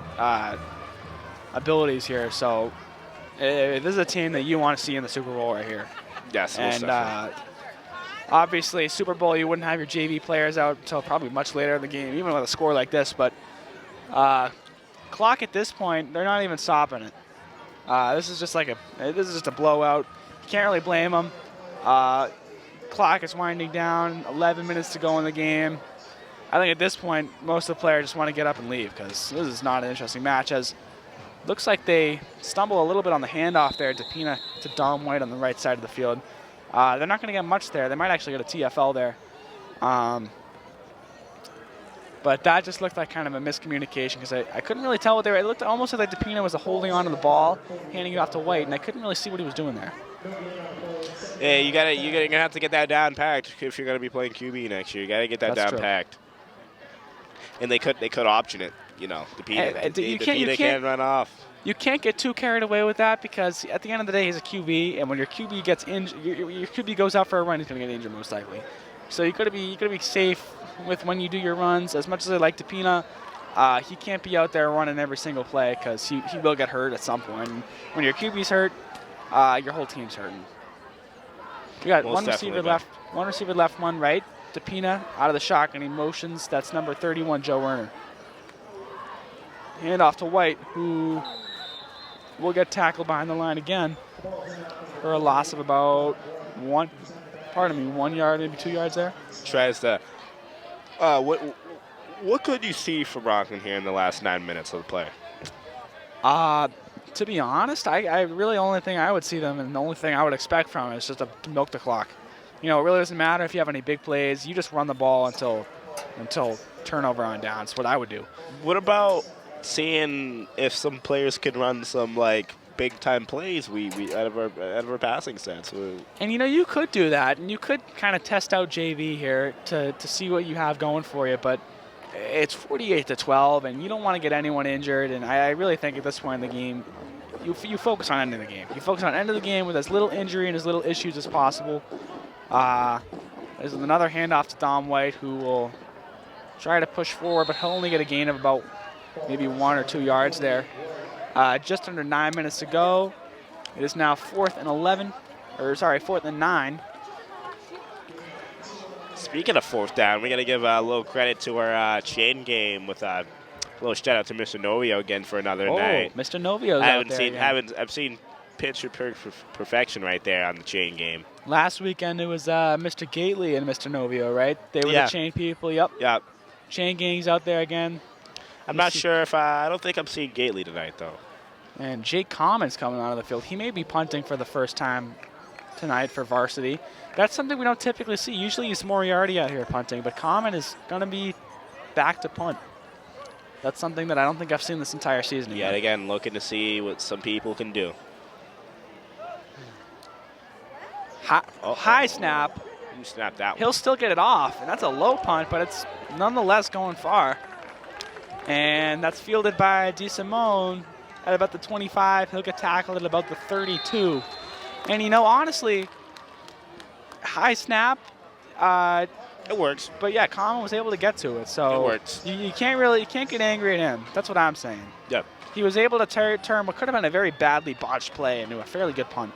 abilities here. So this is a team that you want to see in the Super Bowl right here. Yes, and obviously, Super Bowl, you wouldn't have your JV players out until probably much later in the game, even with a score like this. But clock at this point, they're not even stopping it. This is just a blowout. You can't really blame them. Clock is winding down. 11 minutes to go in the game. I think at this point, most of the players just want to get up and leave because this is not an interesting match. As looks like they stumble a little bit on the handoff there, Depina to Dom White on the right side of the field. They're not going to get much there. They might actually get a TFL there. But that just looked like kind of a miscommunication because I couldn't really tell what they were. It looked almost like Depina was holding on to the ball, handing it off to White, and I couldn't really see what he was doing there. Yeah, you're gonna have to get that down packed if you're gonna be playing QB next year. You gotta get that down packed. And they could option it, Depina can't run off. You can't get too carried away with that because at the end of the day, he's a QB, and when your QB gets injured, your QB goes out for a run, he's gonna get injured most likely. So you gotta be safe with when you do your runs. As much as I like Depina, he can't be out there running every single play because he will get hurt at some point. And when your QB's hurt, your whole team's hurting. We got one receiver left, one right. Depina out of the shotgun. He motions. That's number 31, Joe Werner. Hand off to White, who will get tackled behind the line again for a loss of about 1 yard, maybe 2 yards there. Tries to. What could you see from Rockland here in the last 9 minutes of the play? To be honest, I really only thing I would see them and the only thing I would expect from it is just to milk the clock. It really doesn't matter if you have any big plays. You just run the ball until turnover on down. That's what I would do. What about seeing if some players can run some big time plays we out of our passing sets? And you could do that, and you could kind of test out JV here to see what you have going for you, but it's 48-12, and you don't want to get anyone injured. And I really think at this point in the game, you focus on ending the game. You focus on ending the game with as little injury and as little issues as possible. There's another handoff to Dom White, who will try to push forward, but he'll only get a gain of about maybe 1 or 2 yards there. Just under 9 minutes to go. It is now 4th and 9. Speaking of fourth down, we got to give a little credit to our chain game with a little shout out to Mr. Novio again for another night. Mr. Novio's out there. I've seen picture perfection right there on the chain game. Last weekend it was Mr. Gately and Mr. Novio, right? They were the chain people. Yep. Chain gang's out there again. I'm not sure if I don't think I'm seeing Gately tonight though. And Jake Common's coming onto the field. He may be punting for the first time tonight for varsity. That's something we don't typically see. Usually it's Moriarty out here punting, but Common is going to be back to punt. That's something that I don't think I've seen this entire season. Yet again, looking to see what some people can do. High snap. You snapped that one. He'll still get it off, and that's a low punt, but it's nonetheless going far. And that's fielded by DeSimone at about the 25. He'll get tackled at about the 32. And honestly, high snap. It works. But yeah, Common was able to get to it, so it works. You can't get angry at him. That's what I'm saying. Yep. He was able to turn what could have been a very badly botched play into a fairly good punt.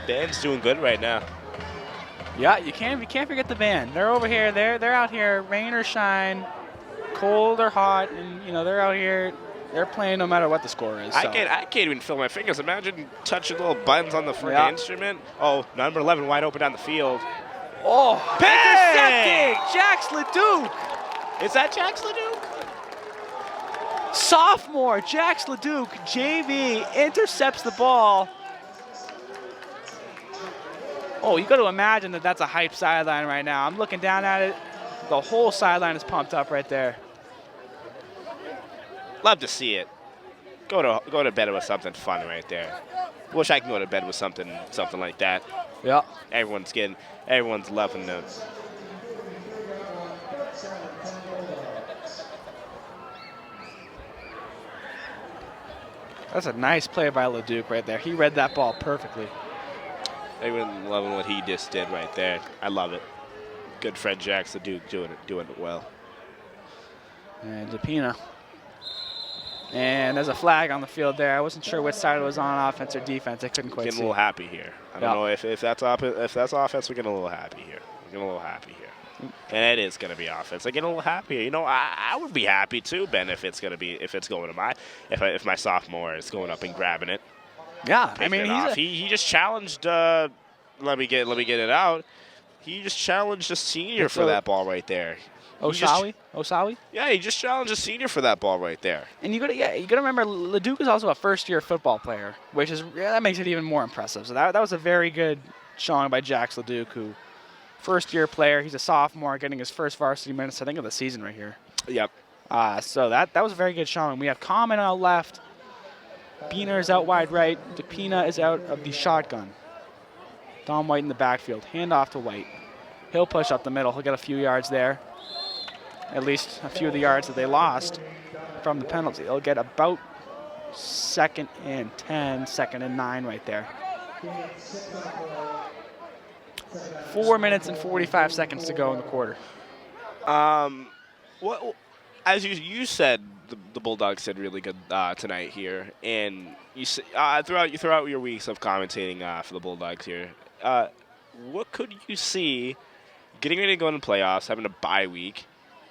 Band's doing good right now. Yeah, you can't forget the band. They're over here. They're out here, rain or shine, cold or hot, and they're out here. They're playing no matter what the score is. So. I can't even feel my fingers. Imagine touching little buttons on the freaking instrument. Oh, number 11 wide open down the field. Oh, Bang! intercepting! Jax Leduc. Is that Jax Leduc? Sophomore Jax Leduc, JV, intercepts the ball. Oh, you got to imagine that that's a hype sideline right now. I'm looking down at it. The whole sideline is pumped up right there. Love to see it. Go to bed with something fun right there. Wish I could go to bed with something like that. Yeah. Everyone's loving them. That's a nice play by Leduc right there. He read that ball perfectly. Everyone loving what he just did right there. I love it. Good friend Jax Leduc doing it well. And DePina. And there's a flag on the field there. I wasn't sure which side it was on, offense or defense. I couldn't quite Getting see. a little happy here. I don't know if that's offense. We're getting a little happy here. And it is going to be offense. I get a little happy here. You know, I would be happy too, Ben, if it's going to if my sophomore is going up and grabbing it. Yeah, I mean, he just challenged. Let me get it out. He just challenged a senior for that ball right there. Osawi? Yeah, he just challenged a senior for that ball right there. And you gotta remember, Leduc is also a first-year football player, which is that makes it even more impressive. So that was a very good showing by Jax Leduc, who first-year player. He's a sophomore, getting his first varsity minutes, I think, of the season right here. Yep. So that was a very good showing. We have Common out left, Beener is out wide right, DePina is out of the shotgun. Dom White in the backfield. Hand off to White. He'll push up the middle. He'll get a few yards there. At least a few of the yards that they lost from the penalty. He'll get about 2nd and 10, 2nd and 9 right there. 4 minutes and 45 seconds to go in the quarter. As you said, the Bulldogs did really good tonight here, and you throughout your weeks of commentating for the Bulldogs here, what could you see getting ready to go into playoffs, having a bye week?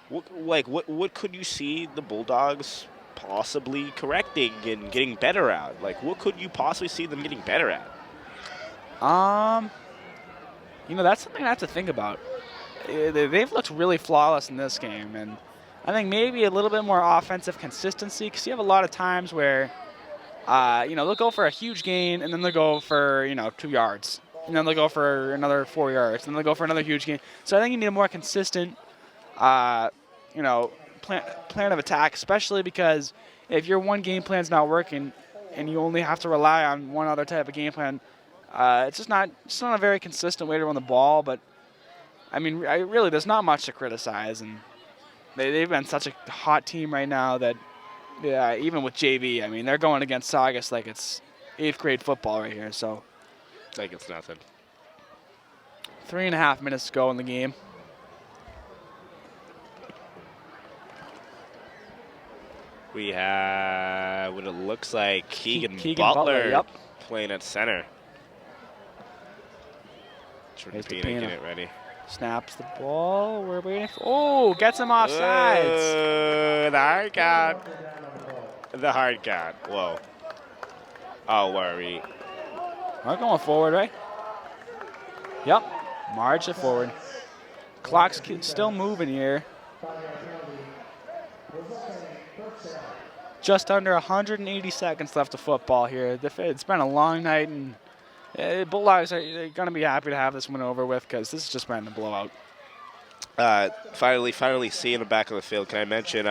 What could you see the Bulldogs possibly correcting and getting better at? Like, what could you possibly see them getting better at? That's something I have to think about. They've looked really flawless in this game, and I think maybe a little bit more offensive consistency, because you have a lot of times where, they'll go for a huge gain, and then they'll go for, 2 yards. And then they'll go for another 4 yards, and then they'll go for another huge gain. So I think you need a more consistent, plan of attack, especially because if your one game plan's not working and you only have to rely on one other type of game plan, it's not a very consistent way to run the ball. But I mean, really, there's not much to criticize, and they've been such a hot team right now that, even with JV, I mean, they're going against Saugus like it's 8th grade football right here. So, It's like it's nothing. 3.5 minutes to go in the game. We have what it looks like Keegan Butler, yep, playing at center. There's Carpine DePina. getting it ready. Snaps the ball. We're waiting for. Oh, gets him off sides. The hard count. The hard count. Whoa. Oh, worry. We're going forward, right? Yep. March it forward. Clock's still moving here. Just under 180 seconds left of football here. It's been a long night, and Bulldogs are going to be happy to have this one over with, because this has just been a blowout. Finally seeing the back of the field. Can I mention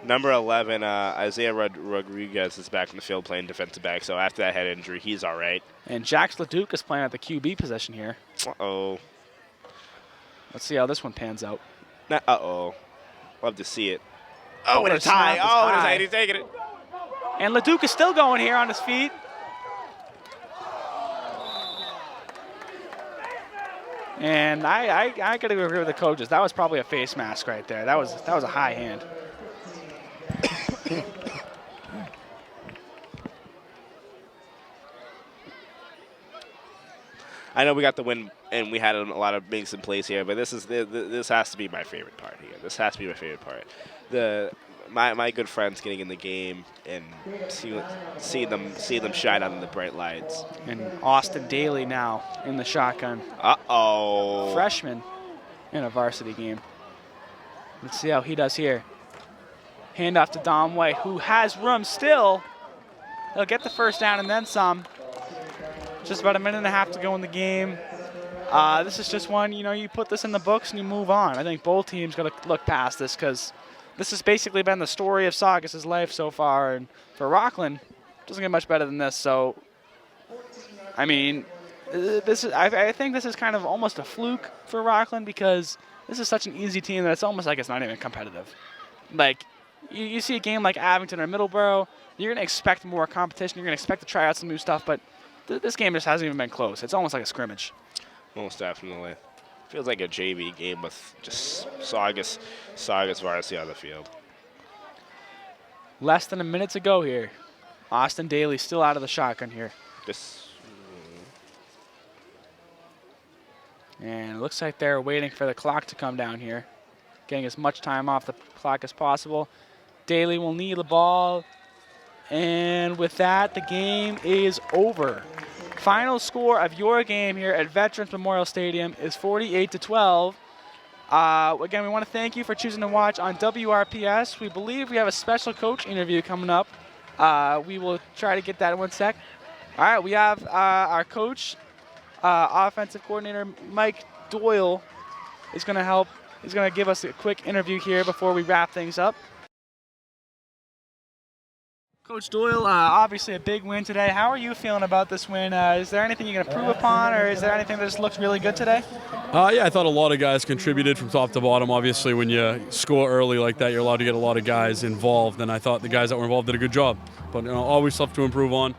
number 11, Isaiah Rodriguez is back in the field playing defensive back. So after that head injury, he's all right. And Jax Leduc is playing at the QB position here. Uh-oh. Let's see how this one pans out. Uh-oh. Love to see it. Oh, and a tie. Oh, and he's taking it. And Leduc is still going here on his feet. And I got to agree with the coaches. That was probably a face mask right there. That was a high hand. I know we got the win and we had a lot of bigs in place here, but this has to be my favorite part here. This has to be my favorite part. My good friends getting in the game and see them shine under the bright lights. And Austin Daly now in the shotgun. Uh-oh. Freshman in a varsity game. Let's see how he does here. Handoff to Dom White, who has room still. He'll get the first down and then some. Just about a minute and a half to go in the game. This is just one, you put this in the books and you move on. I think both teams got to look past this because this has basically been the story of Saugus' life so far. And for Rockland, it doesn't get much better than this. So, I mean, I think this is kind of almost a fluke for Rockland because this is such an easy team that it's almost like it's not even competitive. Like, you see a game like Abington or Middleborough, you're going to expect more competition. You're going to expect to try out some new stuff, but this game just hasn't even been close. It's almost like a scrimmage. Most definitely. Feels like a JV game with just Saugus varsity on the field. Less than a minute to go here. Austin Daly still out of the shotgun here. And it looks like they're waiting for the clock to come down here. Getting as much time off the clock as possible. Daly will knee the ball. And with that, the game is over. Final score of your game here at Veterans Memorial Stadium is 48-12. Again, we want to thank you for choosing to watch on WRPS. We believe we have a special coach interview coming up. We will try to get that in one sec. All right, we have our coach, offensive coordinator Mike Doyle is going to help. He's going to give us a quick interview here before we wrap things up. Coach Doyle, obviously a big win today. How are you feeling about this win? Is there anything you're going to improve upon, or is there anything that just looks really good today? Yeah, I thought a lot of guys contributed from top to bottom. Obviously, when you score early like that, you're allowed to get a lot of guys involved, and I thought the guys that were involved did a good job. But always stuff to improve on.